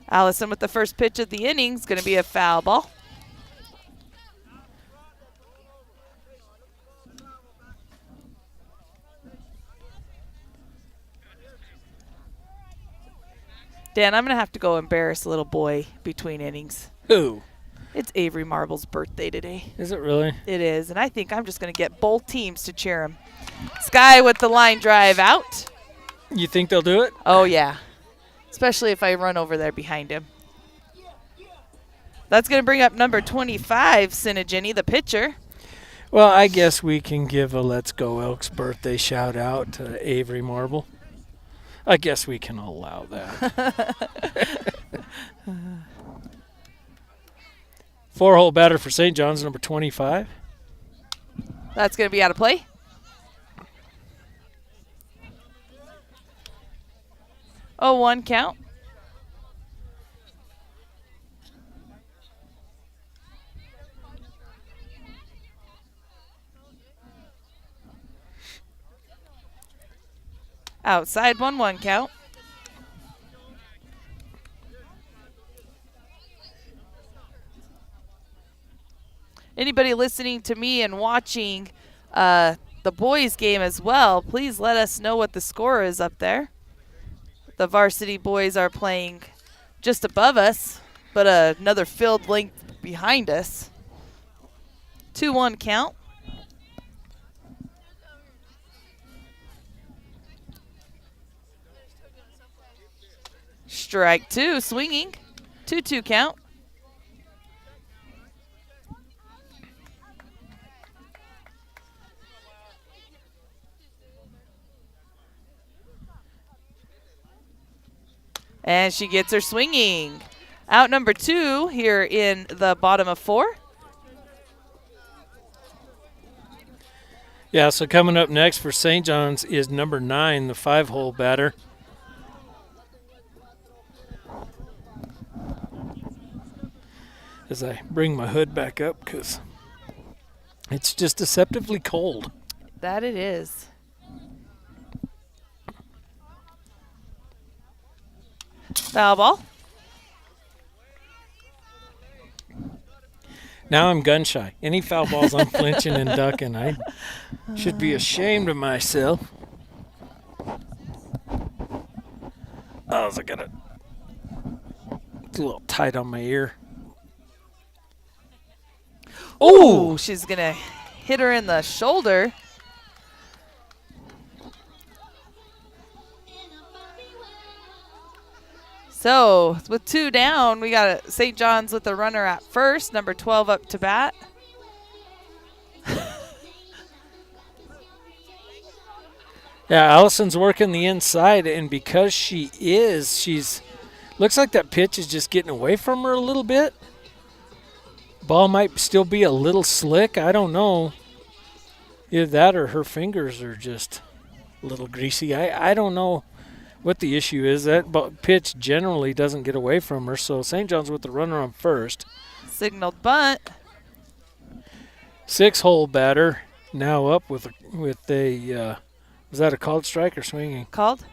Allison with the first pitch of the inning is going to be a foul ball. Dan, I'm going to have to go embarrass a little boy between innings. Who? It's Avery Marble's birthday today. Is it really? It is, and I think I'm just going to get both teams to cheer him. Sky with the line drive out. You think they'll do it? Oh, yeah. Especially if I run over there behind him. That's going to bring up number 25, Sinigini, the pitcher. Well, I guess we can give a Let's Go Elks birthday shout out to Avery Marble. I guess we can allow that. 4-hole batter for St. John's, number 25. That's going to be out of play. Oh, 1 count. Outside, 1-1 count. Anybody listening to me and watching the boys game as well, please let us know what the score is up there. The varsity boys are playing just above us, but another field length behind us. 2-1 count. Strike 2, swinging. 2-2 count. And she gets her swinging. Out number 2 here in the bottom of 4. Yeah, so coming up next for St. John's is number 9, the 5-hole batter. As I bring my hood back up because it's just deceptively cold. That it is. Foul ball. Now I'm gun shy. Any foul balls, I'm flinching and ducking. I should be ashamed of myself. Oh, I got it. It's a little tight on my ear. Oh, she's going to hit her in the shoulder. So, with 2 down, we got St. John's with the runner at first, number 12 up to bat. Yeah, Allison's working the inside, and because she's looks like that pitch is just getting away from her a little bit. Ball might still be a little slick. I don't know. Either that or her fingers are just a little greasy. I don't know what the issue is. That pitch generally doesn't get away from her, so St. John's with the runner on first. Signaled bunt. 6-hole batter now up with a was that a called strike or swinging? Called.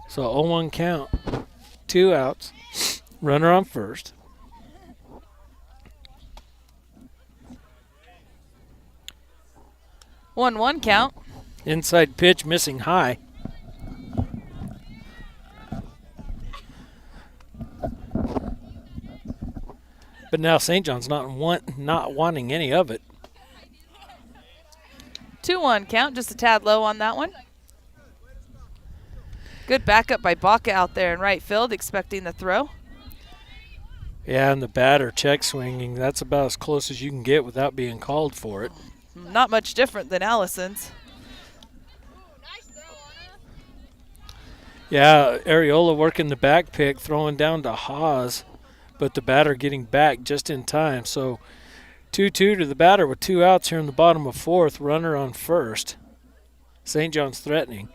So 0-1 count, 2 outs, runner on first. One count. Inside pitch missing high. But now St. John's not wanting any of it. 2-1 count, just a tad low on that one. Good backup by Baca out there in right field, expecting the throw. Yeah, and the batter check swinging, that's about as close as you can get without being called for it. Not much different than Allison's. Yeah, Areola working the back pick, throwing down to Haas, but the batter getting back just in time. So 2-2 to the batter with 2 outs here in the bottom of 4th, runner on first. St. John's threatening.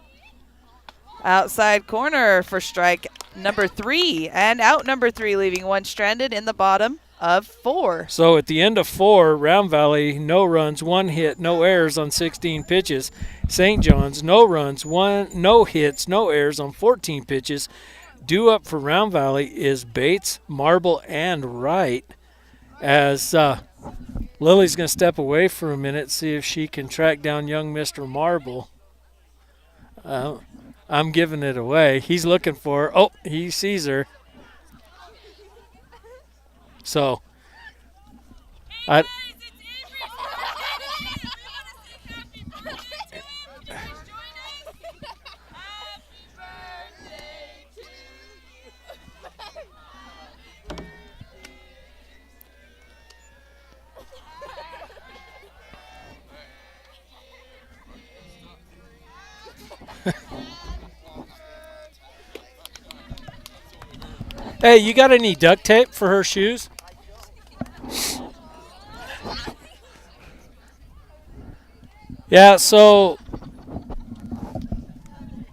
Outside corner for strike number 3, and out number 3, leaving 1 stranded in the bottom of 4. So at the end of 4, Round Valley, no runs, 1 hit, no errors on 16 pitches. St. John's, no runs, no hits, no errors on 14 pitches. Due up for Round Valley is Bates, Marble, and Wright. As Lily's going to step away for a minute, see if she can track down young Mr. Marble. I'm giving it away. He's looking for her. Oh, he sees her. So, hey, you got any duct tape for her shoes? Yeah, so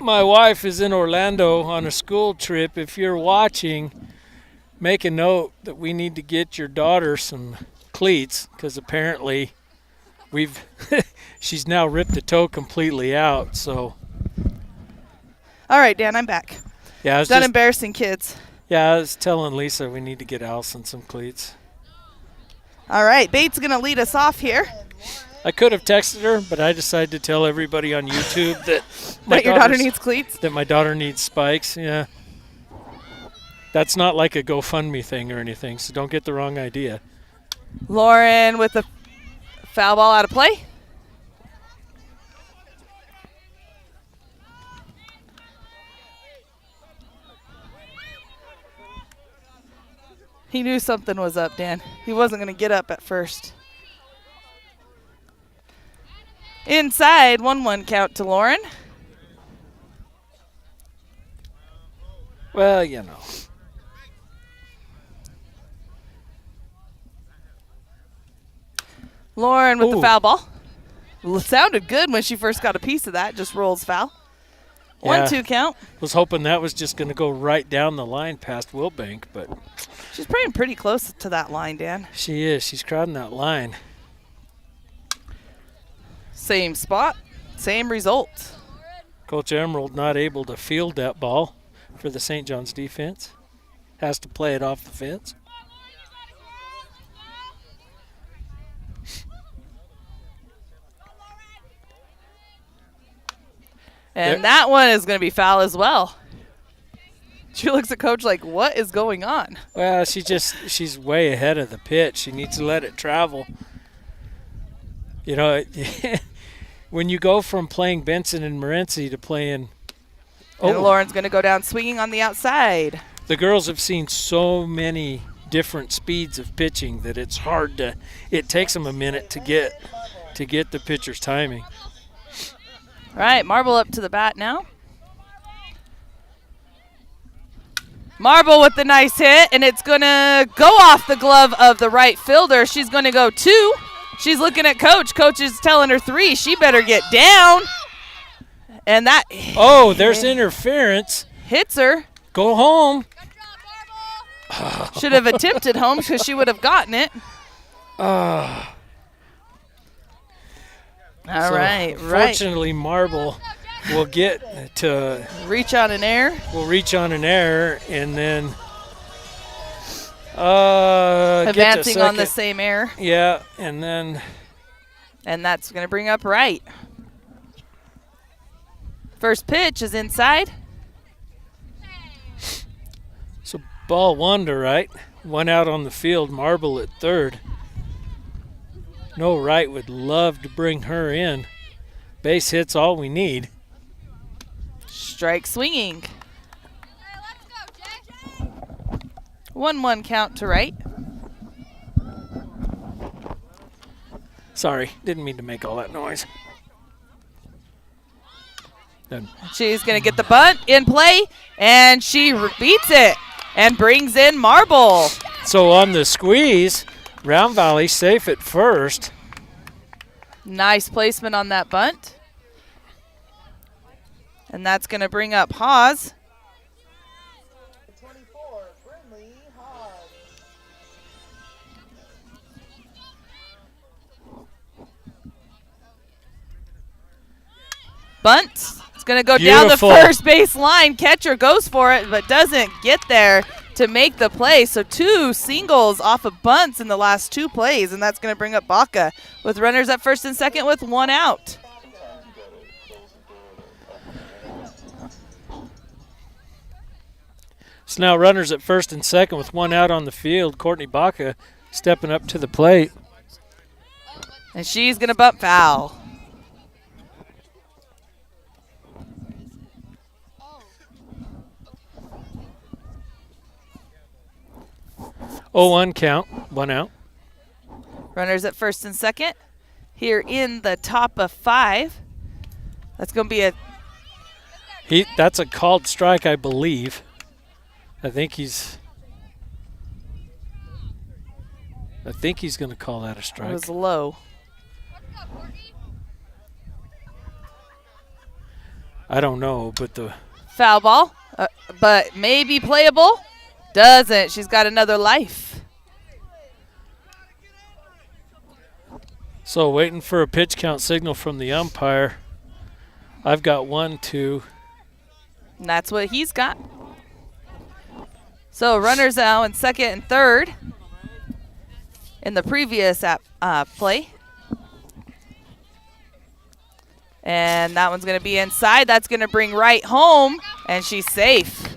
my wife is in Orlando on a school trip. If you're watching, make a note that we need to get your daughter some cleats, because apparently she's now ripped the toe completely out. So All right, Dan, I'm back. yeah, Done embarrassing kids. I was telling Lisa we need to get Allison some cleats. All right, Bates going to lead us off here. I could have texted her, but I decided to tell everybody on YouTube that That your daughter needs cleats? that my daughter needs spikes. Yeah, that's not like a GoFundMe thing or anything, so don't get the wrong idea. Lauren with the foul ball out of play. He knew something was up, Dan. He wasn't going to get up at first. Inside, 1-1 count to Lauren. Well, you know. Lauren with the Ooh. foul ball. Sounded good when she first got a piece of that. Just rolls foul. Yeah. 1-2 count. Was hoping that was just going to go right down the line past Wilbank, but She's playing pretty close to that line, Dan. she is. She's crowding that line. Same spot, same result. Coach Emerald not able to field that ball for the St. John's defense. Has to play it off the fence. And that one is going to be foul as well. She looks at Coach like, what is going on? Well, she's way ahead of the pitch. She needs to let it travel. You know, when you go from playing Benson and Morenci to playing... And Lauren's going to go down swinging on the outside. The girls have seen so many different speeds of pitching that it's hard to... It takes them a minute to get the pitcher's timing. All right, Marble up to the bat now. Marble with the nice hit, and it's going to go off the glove of the right fielder. She's going to go 2. She's looking at Coach. Coach is telling her 3. She better get down. And that Oh, there's interference. hits her. Go home. Should have attempted home because she would have gotten it. All right. Fortunately, Marble will get to... Reach on an air. Will reach on an error and then get to Advancing on the second. same air. Yeah, and then And that's going to bring up right. First pitch is inside. so ball 1 to right. 1 out on the field. Marble at third. No right would love to bring her in. Base hit's all we need. Strike swinging. 1-1 count to right. Sorry, didn't mean to make all that noise. Done. She's going to get the bunt in play, and she beats it and brings in Marble. So on the squeeze, Round Valley safe at first. Nice placement on that bunt. And that's going to bring up Haas. 24, Brinley Hodge. Bunt. It's going to go down the Beautiful. first base line. Catcher goes for it, but doesn't get there to make the play. So 2 singles off of bunts in the last 2 plays, and that's going to bring up Baca with runners at first and second with 1 out. So now runners at first and second with 1 out on the field. Courtney Baca stepping up to the plate. And she's going to bump foul. Oh, 1 count, 1 out. Runners at first and second. Here in the top of 5. That's going to be a That's a called strike, I believe. I think he's going to call that a it strike. was low. I don't know, but the Foul ball, but maybe playable. Doesn't. She's got another life. so waiting for a pitch count signal from the umpire. I've got 1, 2. And that's what he's got. So runners now in second and third in the previous play. And that one's going to be inside. That's going to bring right home, and she's safe.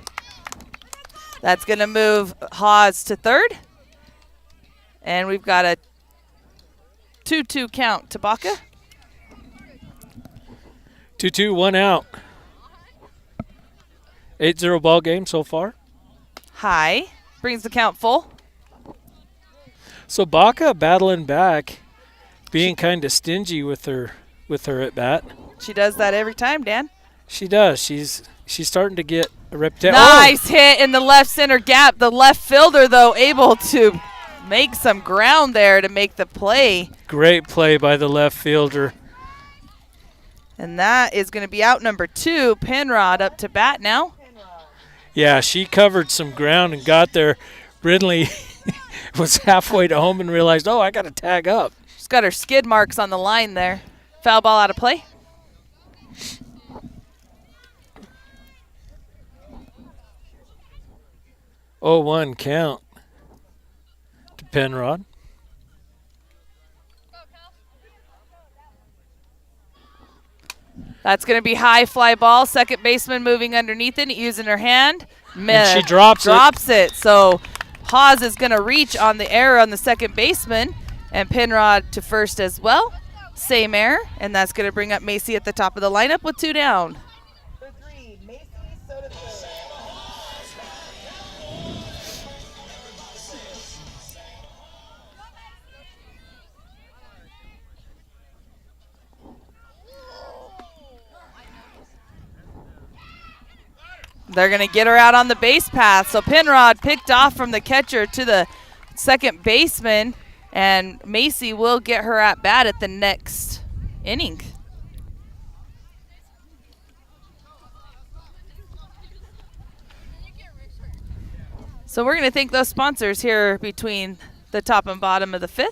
That's going to move Hawes to third. And we've got a 2-2 count to Baca. 2-2, 1 out. 8-0 ball game so far. High. Brings the count full. So Baca battling back, being kind of stingy with her at bat. She does that every time, Dan. She does. She's starting to get a reputation. Nice hit in the left center gap. The left fielder, though, able to make some ground there to make the play. Great play by the left fielder. And that is going to be out number 2. Penrod up to bat now. Yeah, she covered some ground and got there. Brindley was halfway to home and realized, I got to tag up. She's got her skid marks on the line there. Foul ball out of play. Oh, 1 count to Penrod. That's going to be high fly ball. Second baseman moving underneath it, using her hand. And she drops it. So Hawes is going to reach on the error on the second baseman, and Penrod to first as well. Same error, and that's going to bring up Macy at the top of the lineup with 2 down. For 3, Macy Soda third. They're going to get her out on the base path. So Penrod picked off from the catcher to the second baseman, and Macy will get her at bat at the next inning. So we're going to thank those sponsors here between the top and bottom of the 5th.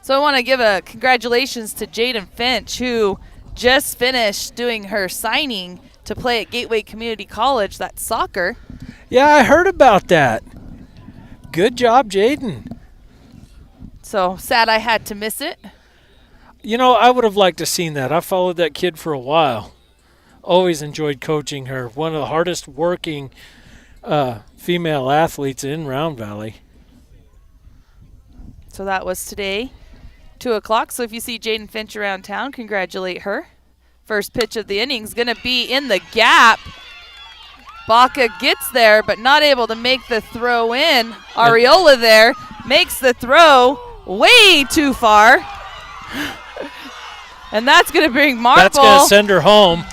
So I want to give a congratulations to Jaden Finch, who just finished doing her signing to play at Gateway Community College. That's soccer. Yeah, I heard about that. Good job, Jaden. So sad I had to miss it. I would have liked to have seen that. I followed that kid for a while. Always enjoyed coaching her. One of the hardest working female athletes in Round Valley. So that was today, 2 o'clock. So if you see Jaden Finch around town, congratulate her. First pitch of the inning is going to be in the gap. Baca gets there, but not able to make the throw in. Ariola there makes the throw way too far. And that's going to bring Marple. That's going to send her home.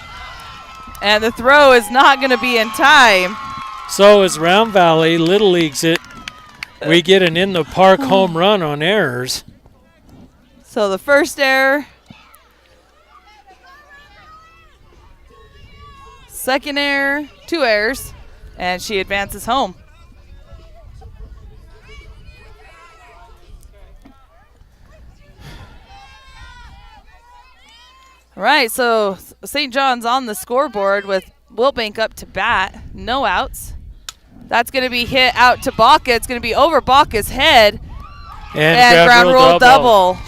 And the throw is not going to be in time. So as Round Valley Little Leagues it, we get an in-the-park home run on errors. So the first error. Second error, 2 errors, and she advances home. All right, so St. John's on the scoreboard with Wilbank up to bat, no outs. That's going to be hit out to Baca. It's going to be over Baca's head. And ground rule double.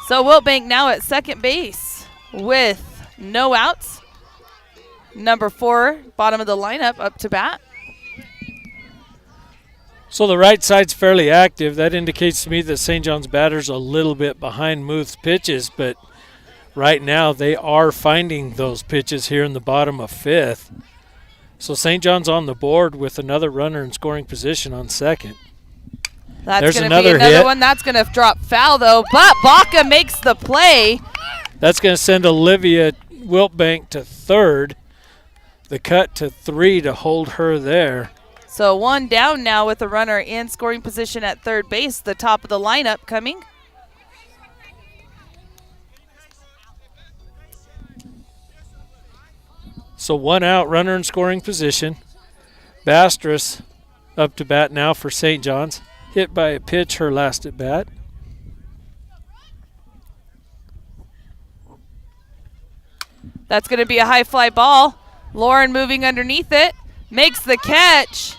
So Wilbank now at second base with no outs. Number 4, bottom of the lineup, up to bat. So the right side's fairly active. That indicates to me that St. John's batter's a little bit behind Muth's pitches, but right now they are finding those pitches here in the bottom of 5th. So St. John's on the board with another runner in scoring position on second. That's going to be another one. That's going to drop foul, though, but Baca makes the play. That's going to send Olivia Wilbank to third. The cut to 3 to hold her there. So 1 down now with a runner in scoring position at third base, the top of the lineup coming. So 1 out, runner in scoring position. Bastress up to bat now for St. John's. Hit by a pitch her last at bat. That's going to be a high fly ball. Lauren moving underneath it. Makes the catch.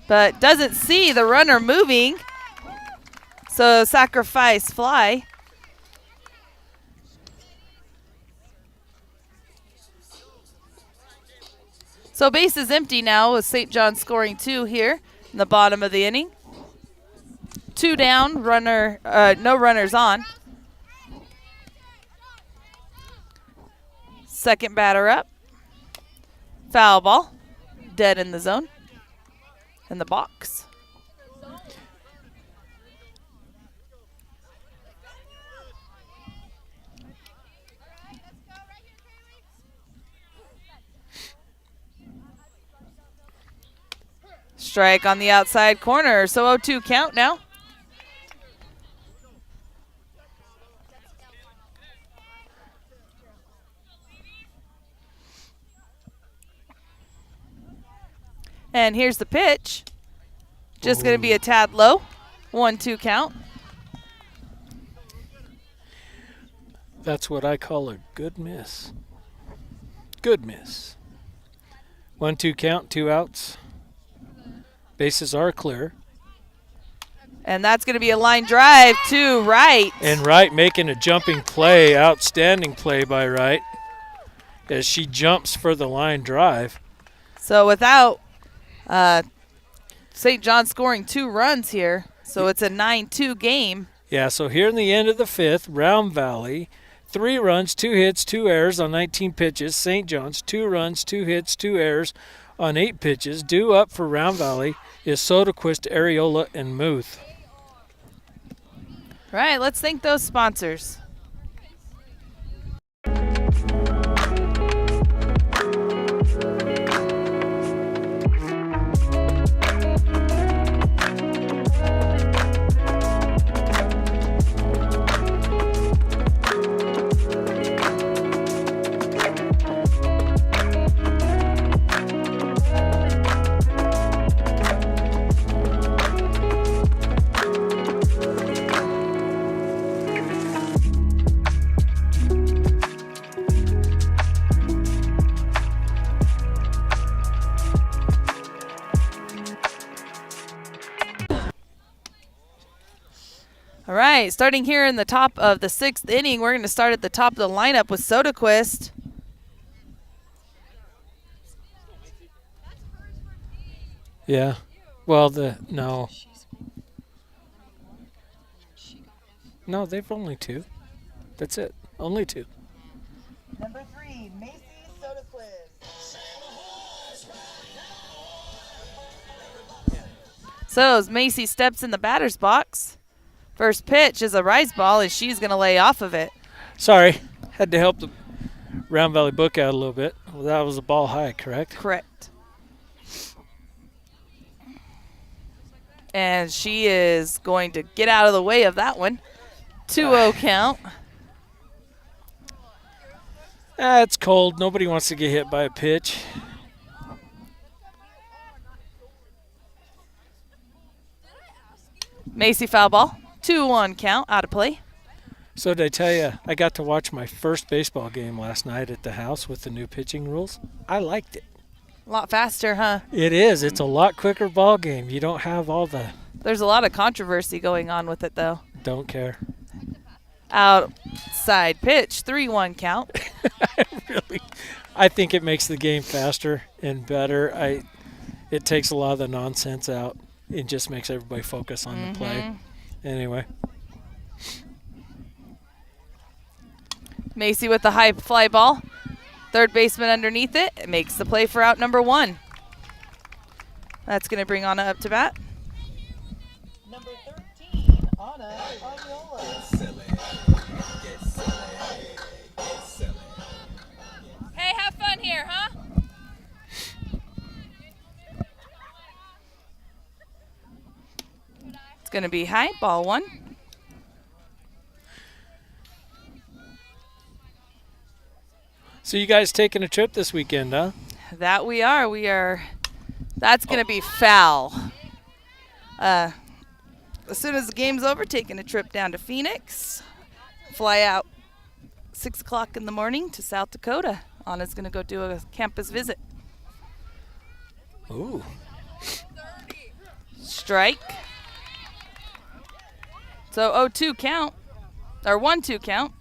But doesn't see the runner moving. So sacrifice fly. So base is empty now with St. John scoring 2 here in the bottom of the inning. 2 down, no runners on. Second batter up. Foul ball. Dead in the zone. In the box. Strike on the outside corner. So 0-2 count now. And here's the pitch. Just going to be a tad low. 1-2 count. That's what I call a good miss. Good miss. 1-2 count, 2 outs. Bases are clear. And that's going to be a line drive to Wright. And Wright making a jumping play, outstanding play by Wright as she jumps for the line drive. So without St. John scoring 2 runs here, so it's a 9-2 game. Yeah, so here in the end of the 5th, Round Valley, 3 runs, 2 hits, 2 errors on 19 pitches. St. John's, 2 runs, 2 hits, 2 errors on 8 pitches. Due up for Round Valley is Sodaquist, Areola, and Muth. All right, let's thank those sponsors. All right, starting here in the top of the 6th inning, we're going to start at the top of the lineup with Sodaquist. Yeah. Well, no, they've only 2. That's it. Only 2. Number 3, Macy Soda Quiz. So as Macy steps in the batter's box, first pitch is a rise ball, and she's going to lay off of it. Sorry, had to help the Round Valley book out a little bit. Well, that was a ball high, correct? Correct. And she is going to get out of the way of that one. 2-0 count. It's cold. Nobody wants to get hit by a pitch. Macy foul ball. 2-1 count, out of play. So did I tell you, I got to watch my first baseball game last night at the house with the new pitching rules. I liked it. A lot faster, huh? It is. It's a lot quicker ball game. You don't have all the There's a lot of controversy going on with it, though. don't care. Outside pitch, 3-1 count. Really, I think it makes the game faster and better. It takes a lot of the nonsense out. It just makes everybody focus on the play. Anyway, Macy with the high fly ball. Third baseman underneath it. It makes the play for out number 1. That's going to bring Anna up to bat. Number 13, Anna Agnola. Hey, have fun here, huh? It's going to be high, ball 1. so you guys taking a trip this weekend, huh? That we are. That's going to be foul. As soon as the game's over, taking a trip down to Phoenix. Fly out 6 o'clock in the morning to South Dakota. Anna's going to go do a campus visit. Ooh. Strike. So 0-2 count. Or 1-2 count.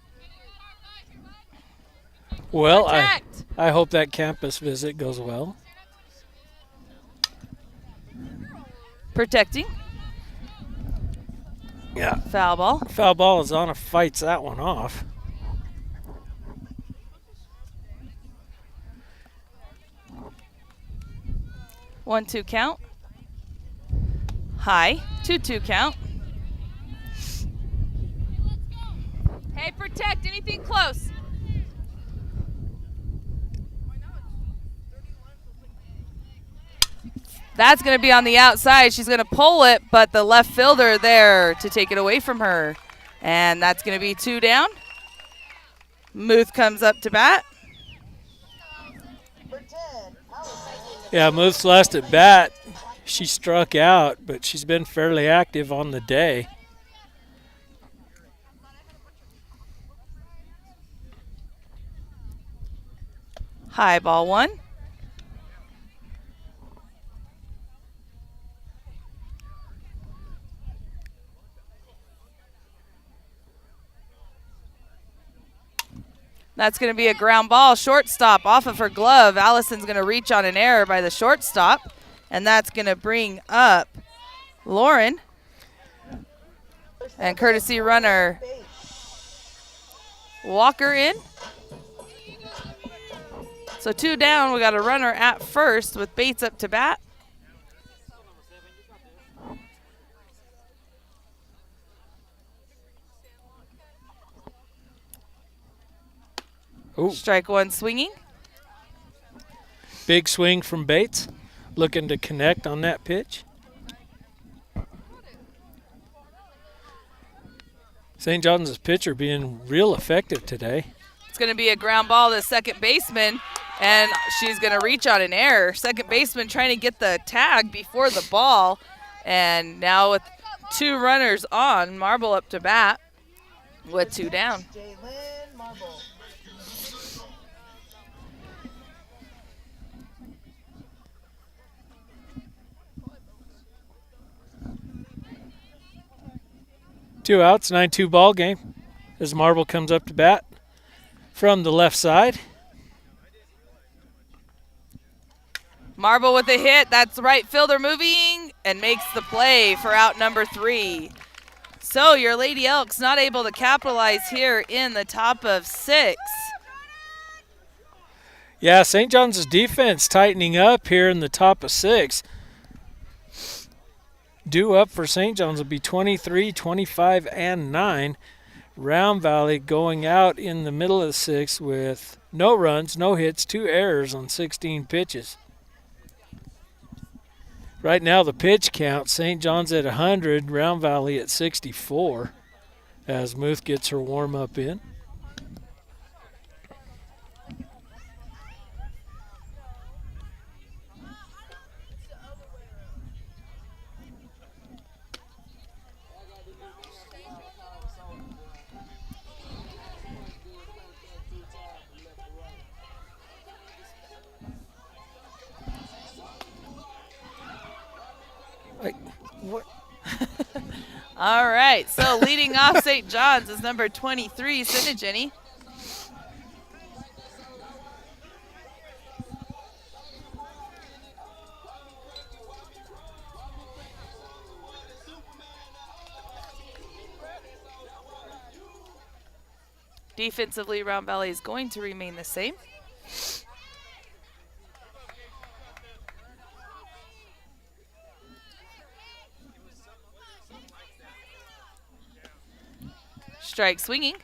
Well, Protect. I hope that campus visit goes well. Protecting. Yeah. Foul ball. Foul ball is on. Fights that one off. One, 2 count. High. 2-2 count. Hey, protect anything close. That's going to be on the outside. She's going to pull it, but the left fielder there to take it away from her. And that's going to be 2 down. Muth comes up to bat. Number 10, Allison. Yeah, Muth's last at bat. She struck out, but she's been fairly active on the day. High, ball 1. That's going to be a ground ball. Shortstop off of her glove. Allison's going to reach on an error by the shortstop. And that's going to bring up Lauren. And courtesy runner Walker in. So 2 down. We got a runner at first with Bates up to bat. Ooh. Strike 1 swinging. Big swing from Bates. Looking to connect on that pitch. St. John's pitcher being real effective today. It's going to be a ground ball to second baseman, and she's going to reach on an error. Second baseman trying to get the tag before the ball, and now with 2 runners on, Marble up to bat with 2 down. Jaylin Marble. Two outs, 9-2 ball game. As Marble comes up to bat from the left side. Marble with a hit. That's right fielder moving and makes the play for out number 3. So your Lady Elks not able to capitalize here in the top of 6. Yeah, St. John's defense tightening up here in the top of 6. Due up for St. John's will be 23, 25, and 9. Round Valley going out in the middle of the 6 with no runs, no hits, 2 errors on 16 pitches. Right now the pitch count, St. John's at 100, Round Valley at 64 as Muth gets her warm-up in. What? All right, so leading off St. John's is number 23, Jenny. Defensively, Round Valley is going to remain the same. Strike swinging.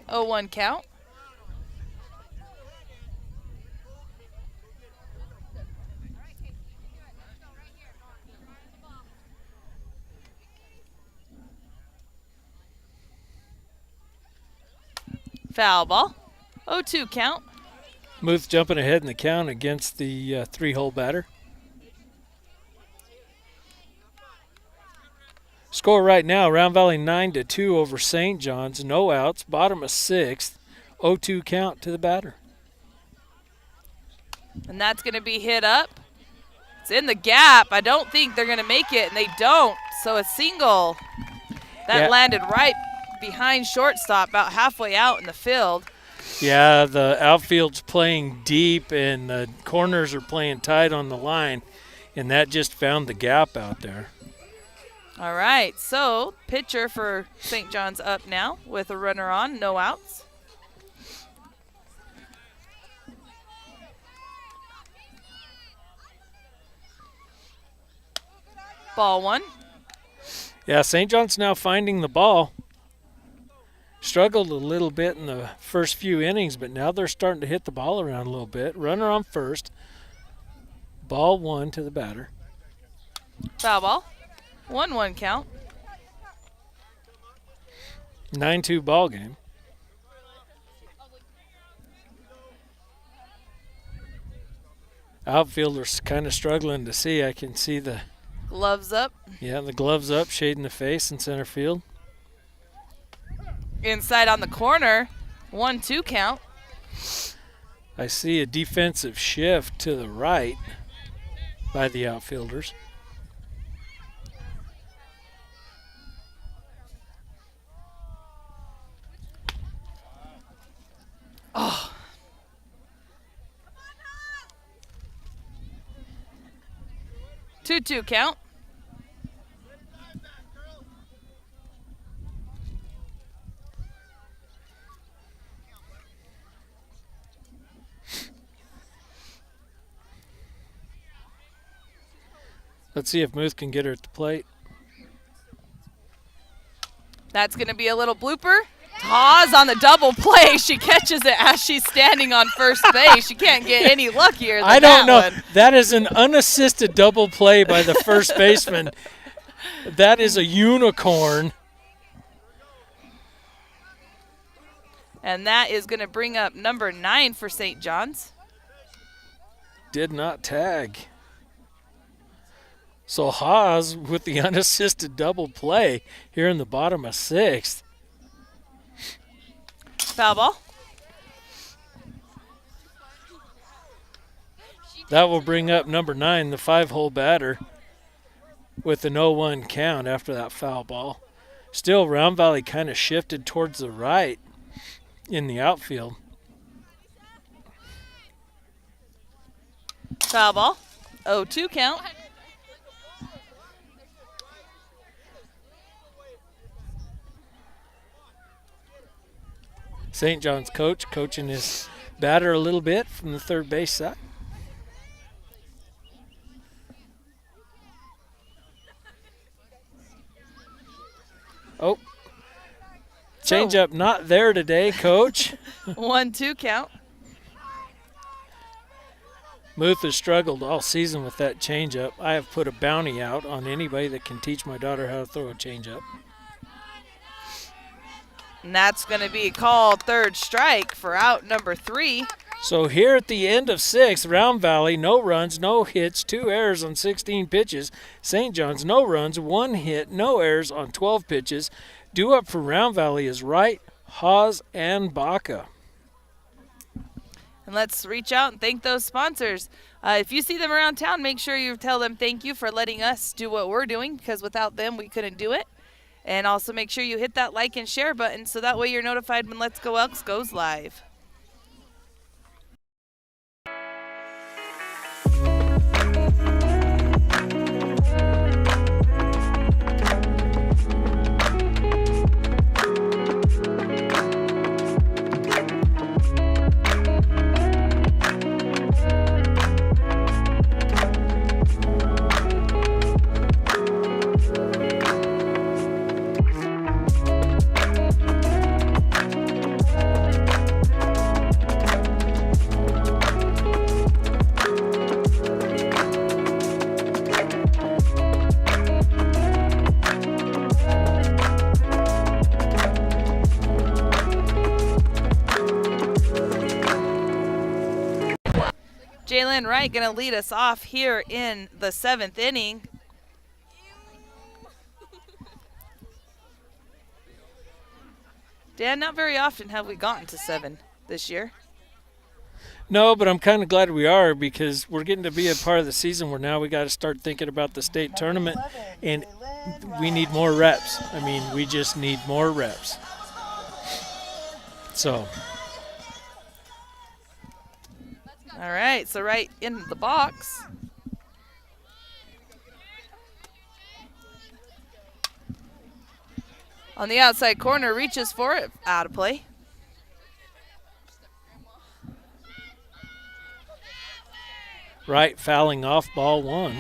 0-1 count. Foul ball. 0-2 count. Muth jumping ahead in the count against the 3-hole batter. Score right now, Round Valley 9-2 over St. John's. No outs, bottom of 6th. 0-2 count to the batter. And that's going to be hit up. It's in the gap. I don't think they're going to make it, and they don't. So a single. That landed right behind shortstop, about halfway out in the field. Yeah, the outfield's playing deep, and the corners are playing tight on the line, and that just found the gap out there. All right, so pitcher for St. John's up now with a runner on, no outs. Ball 1. Yeah, St. John's now finding the ball. Struggled a little bit in the first few innings, but now they're starting to hit the ball around a little bit. Runner on first. Ball 1 to the batter. Foul ball. 1-1 count. 9-2 ball game. Outfielders kind of struggling to see. I can see the gloves up. Yeah, the gloves up, shading the face in center field. Inside on the corner. 1-2 count. I see a defensive shift to the right by the outfielders. Oh. Two count. Let's see if Muth can get her at the plate. That's going to be a little blooper. Haas on the double play. She catches it as she's standing on first base. She can't get any luckier than I don't know. one. That is an unassisted double play by the first baseman. That is a unicorn. And that is going to bring up number 9 for St. John's. Did not tag. So Haas with the unassisted double play here in the bottom of 6th. Foul ball. That will bring up number 9, the 5-hole batter, with an 0-1 count after that foul ball. Still, Round Valley kind of shifted towards the right in the outfield. Foul ball. 0-2 count. St. John's coach coaching his batter a little bit from the third base side. Oh, change up not there today, coach. 1-2 count. Muth has struggled all season with that changeup. I have put a bounty out on anybody that can teach my daughter how to throw a changeup. And that's going to be called third strike for out number 3. So here at the end of 6, Round Valley, no runs, no hits, 2 errors on 16 pitches. St. John's, no runs, 1 hit, no errors on 12 pitches. Due up for Round Valley is Wright, Haas, and Baca. And let's reach out and thank those sponsors. If you see them around town, make sure you tell them thank you for letting us do what we're doing, because without them, we couldn't do it. And also make sure you hit that like and share button so that way you're notified when Let's Go Elks goes live. Jalen Wright going to lead us off here in the 7th inning. Dan, not very often have we gotten to 7 this year. No, but I'm kind of glad we are, because we're getting to be a part of the season where now we got to start thinking about the state tournament, and we need more reps. I mean, we just need more reps. So. All right, so right in the box. On the outside corner, reaches for it, out of play. Right, fouling off ball 1.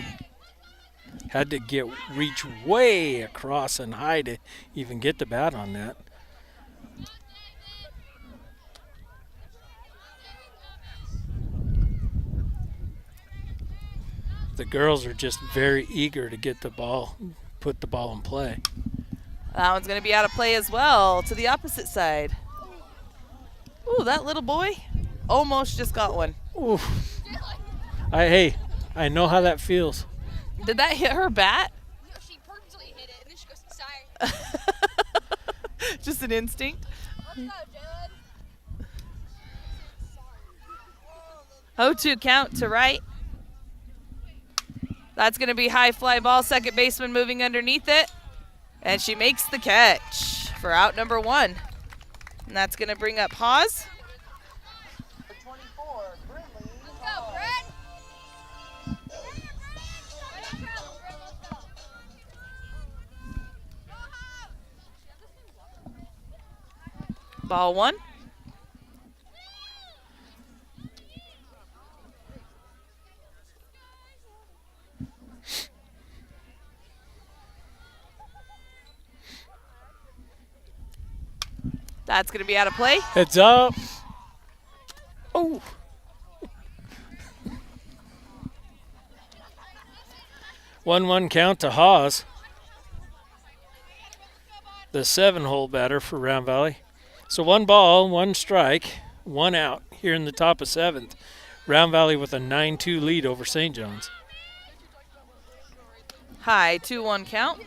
Had to reach way across and high to even get the bat on that. The girls are just very eager to get the ball, put the ball in play. That one's going to be out of play as well, to the opposite side. Ooh, that little boy almost just got one. Ooh. Hey, I know how that feels. Did that hit her bat? No, she purposely hit it, and then she goes, sorry. Just an instinct. Let's go, Jalen. 0-2 count to Wright. That's going to be high fly ball. Second baseman moving underneath it. And she makes the catch for out number 1. And that's going to bring up Haas. Number 24, Brindley. Let's go, Brad. Ball 1. That's going to be out of play. Heads up. Oh. 1-1 count to Haas. The 7-hole batter for Round Valley. So 1 ball, 1 strike, 1 out here in the top of 7th. Round Valley with a 9-2 lead over St. John's. High 2-1 count.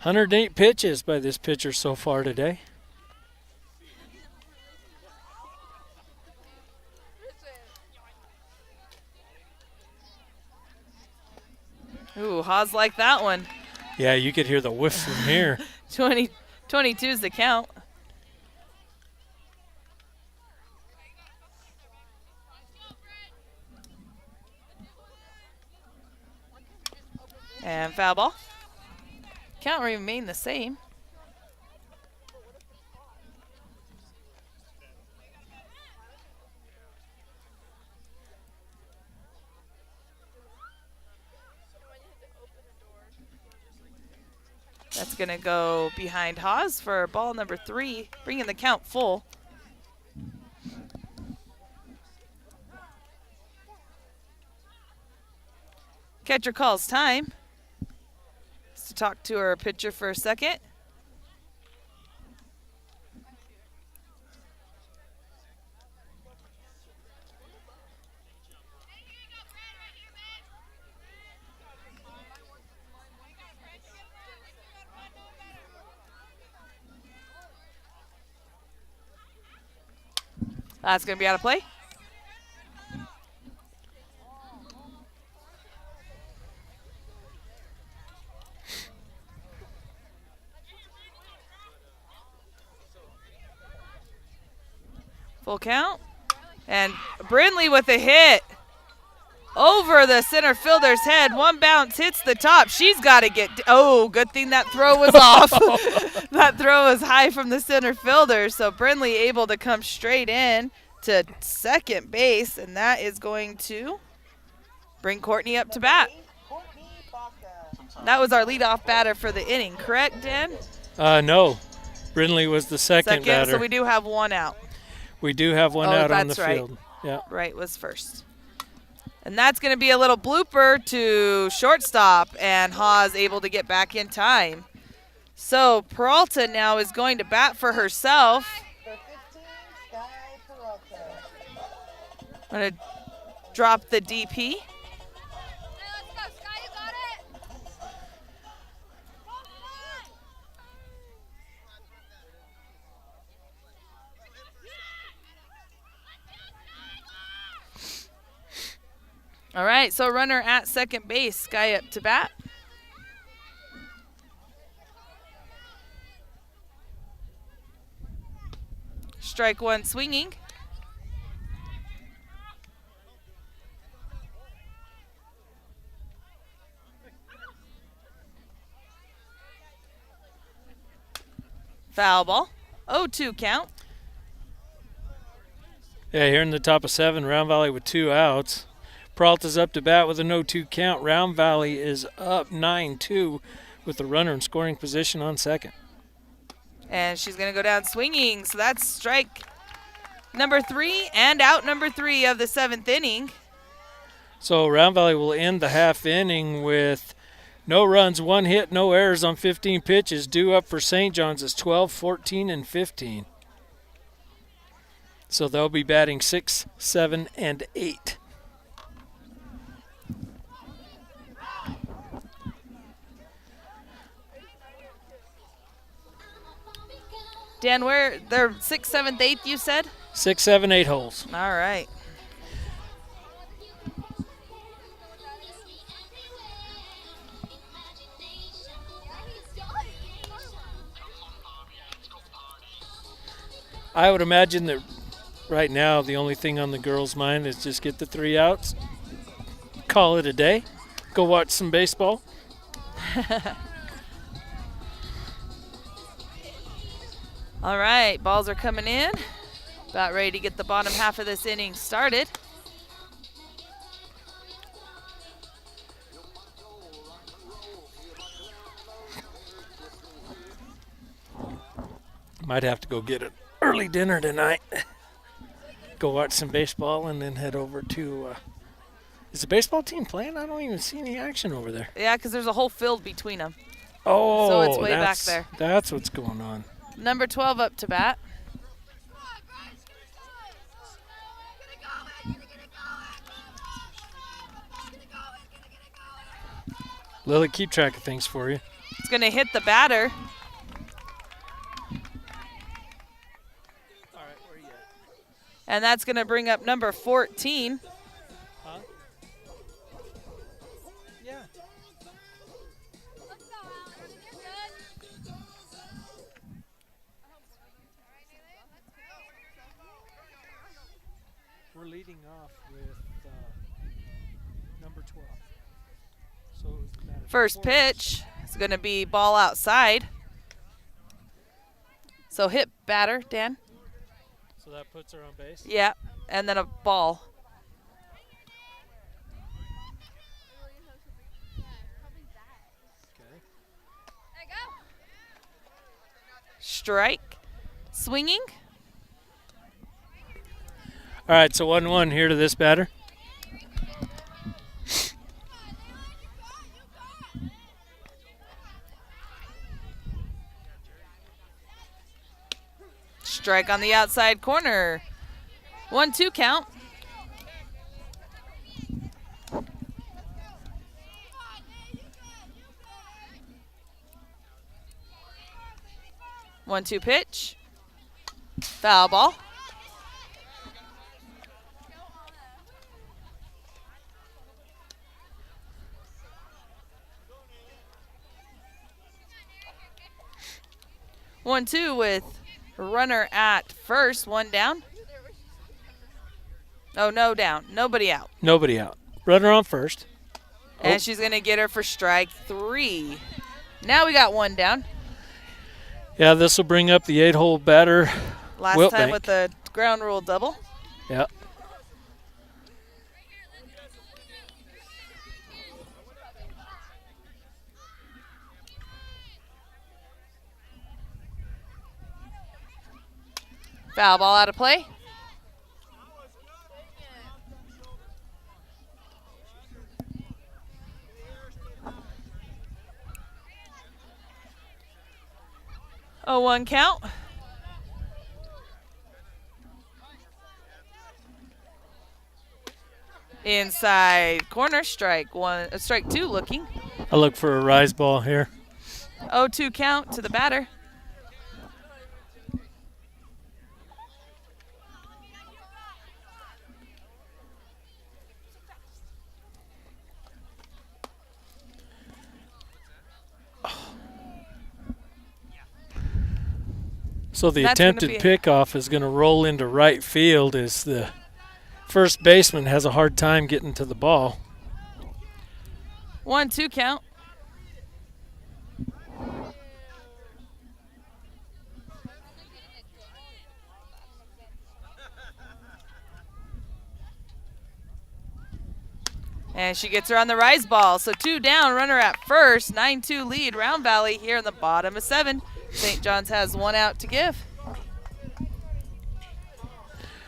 108 pitches by this pitcher so far today. Ooh, Haas like that one. Yeah, you could hear the whiff from here. 22 is the count. And foul ball. Count remain the same. That's going to go behind Haas for ball number 3, bringing the count full. Catcher calls time. Let's talk to our pitcher for a second. That's going to be out of play. Full count. And Brindley with a hit over the center fielder's head. One bounce hits the top. She's got to get, oh, good thing that throw was off. That throw was high from the center fielder. So Brindley able to come straight in to second base, and that is going to bring Courtney up to bat. That was our leadoff batter for the inning, correct, Dan? No. Brindley was the second batter. So we do have one out. We do have one out on the that's right. field. Yeah. Right was first. And that's going to be a little blooper to shortstop, and Haas able to get back in time. So Peralta now is going to bat for herself. For 15, Sky Peralta. I'm going to drop the DP. Let's go, Sky, you got it. All right, so runner at second base, Sky up to bat. Strike one swinging. Foul ball. 0-2 count. Yeah, here in the top of 7, Round Valley with 2 outs. Peralta's up to bat with a 0-2 count. Round Valley is up 9-2 with the runner in scoring position on second. And she's going to go down swinging. So that's strike number 3 and out number 3 of the 7th inning. So Round Valley will end the half inning with no runs, 1 hit, no errors on 15 pitches. Due up for St. John's is 12, 14, and 15. So they'll be batting 6, 7, and 8. Dan, where they're 6th, 7th, 8th, you said? 6, 7, 8 holes. All right. I would imagine that right now the only thing on the girls' mind is just get the 3 outs, call it a day, go watch some baseball. All right, balls are coming in. About ready to get the bottom half of this inning started. Might have to go get an early dinner tonight. Go watch some baseball and then head over to. Is the baseball team playing? I don't even see any action over there. Yeah, because there's a whole field between them. Oh, So it's way back there. That's what's going on. Number 12 up to bat. Lily, keep track of things for you. It's going to hit the batter. And that's going to bring up number 14. Huh? Yeah. We're leading off with number 12. First pitch is going to be ball outside. So hit batter, Dan. So that puts her on base? Yeah, and then a ball. Okay. Strike. Swinging. All right, so 1-1 here to this batter. Strike on the outside corner. 1-2 count. One-two pitch. Foul ball. 1-2 with runner at first, one down. Oh, no down. Nobody out. Nobody out. Runner on first. And she's going to get her for strike 3. Now we got one down. Yeah, this will bring up the 8-hole batter. Last Wiltbank. time with the ground rule double. Yeah. Foul ball out of play. Oh, 1 count. Inside corner, strike 1, strike 2 looking. I look for a rise ball here. 0-2 count to the batter. So the That's gonna attempted be- pickoff is going to roll into right field as the first baseman has a hard time getting to the ball. 1-2 count. And she gets her on the rise ball. So 2 down, runner at first. 9-2 lead, Round Valley here in the bottom of 7. St. John's has 1 out to give.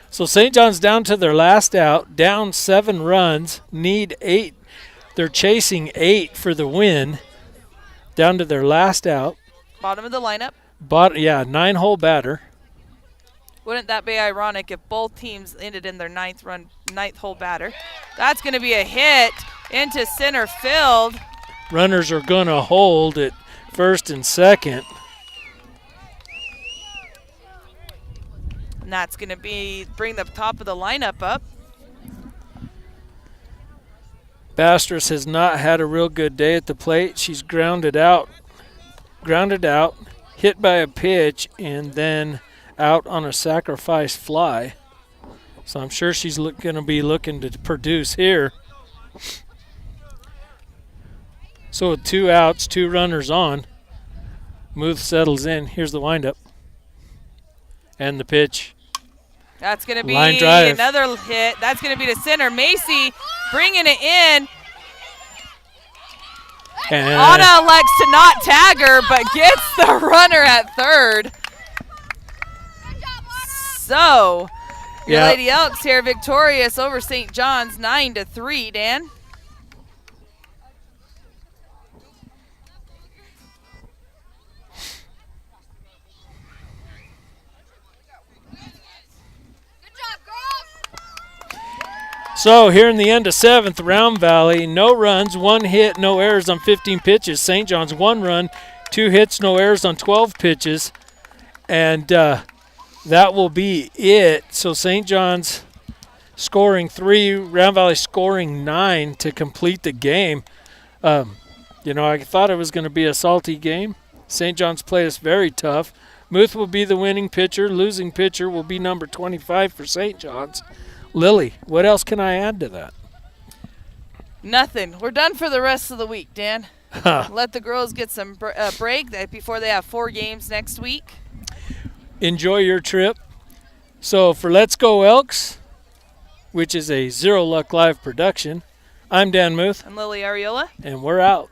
So St. John's down to their last out, down 7 runs, need 8. They're chasing 8 for the win, down to their last out. Bottom of the lineup. 9-hole batter. Wouldn't that be ironic if both teams ended in their ninth hole batter? That's going to be a hit into center field. Runners are going to hold at first and second. And that's going to bring the top of the lineup up. Bastress has not had a real good day at the plate. She's grounded out, hit by a pitch, and then out on a sacrifice fly. So I'm sure she's going to be looking to produce here. So with 2 outs, 2 runners on, Muth settles in. Here's the windup. And the pitch. That's going to be Line drive. another hit. That's going to be to center. Macy bringing it in. And Anna elects to not tag her, but gets the runner at third. So, your Lady Elks here victorious over St. John's 9-3, Dan. so here in the end of 7th, Round Valley, no runs, 1 hit, no errors on 15 pitches. St. John's 1 run, 2 hits, no errors on 12 pitches. And that will be it. So St. John's scoring 3, Round Valley scoring 9 to complete the game. I thought it was going to be a salty game. St. John's played us very tough. Muth will be the winning pitcher. Losing pitcher will be number 25 for St. John's. Lily, what else can I add to that? Nothing. We're done for the rest of the week, Dan. Let the girls get some break before they have 4 games next week. Enjoy your trip. So for Let's Go Elks, which is a Zero Luck Live production, I'm Dan Muth, I'm Lily Ariola. and we're out.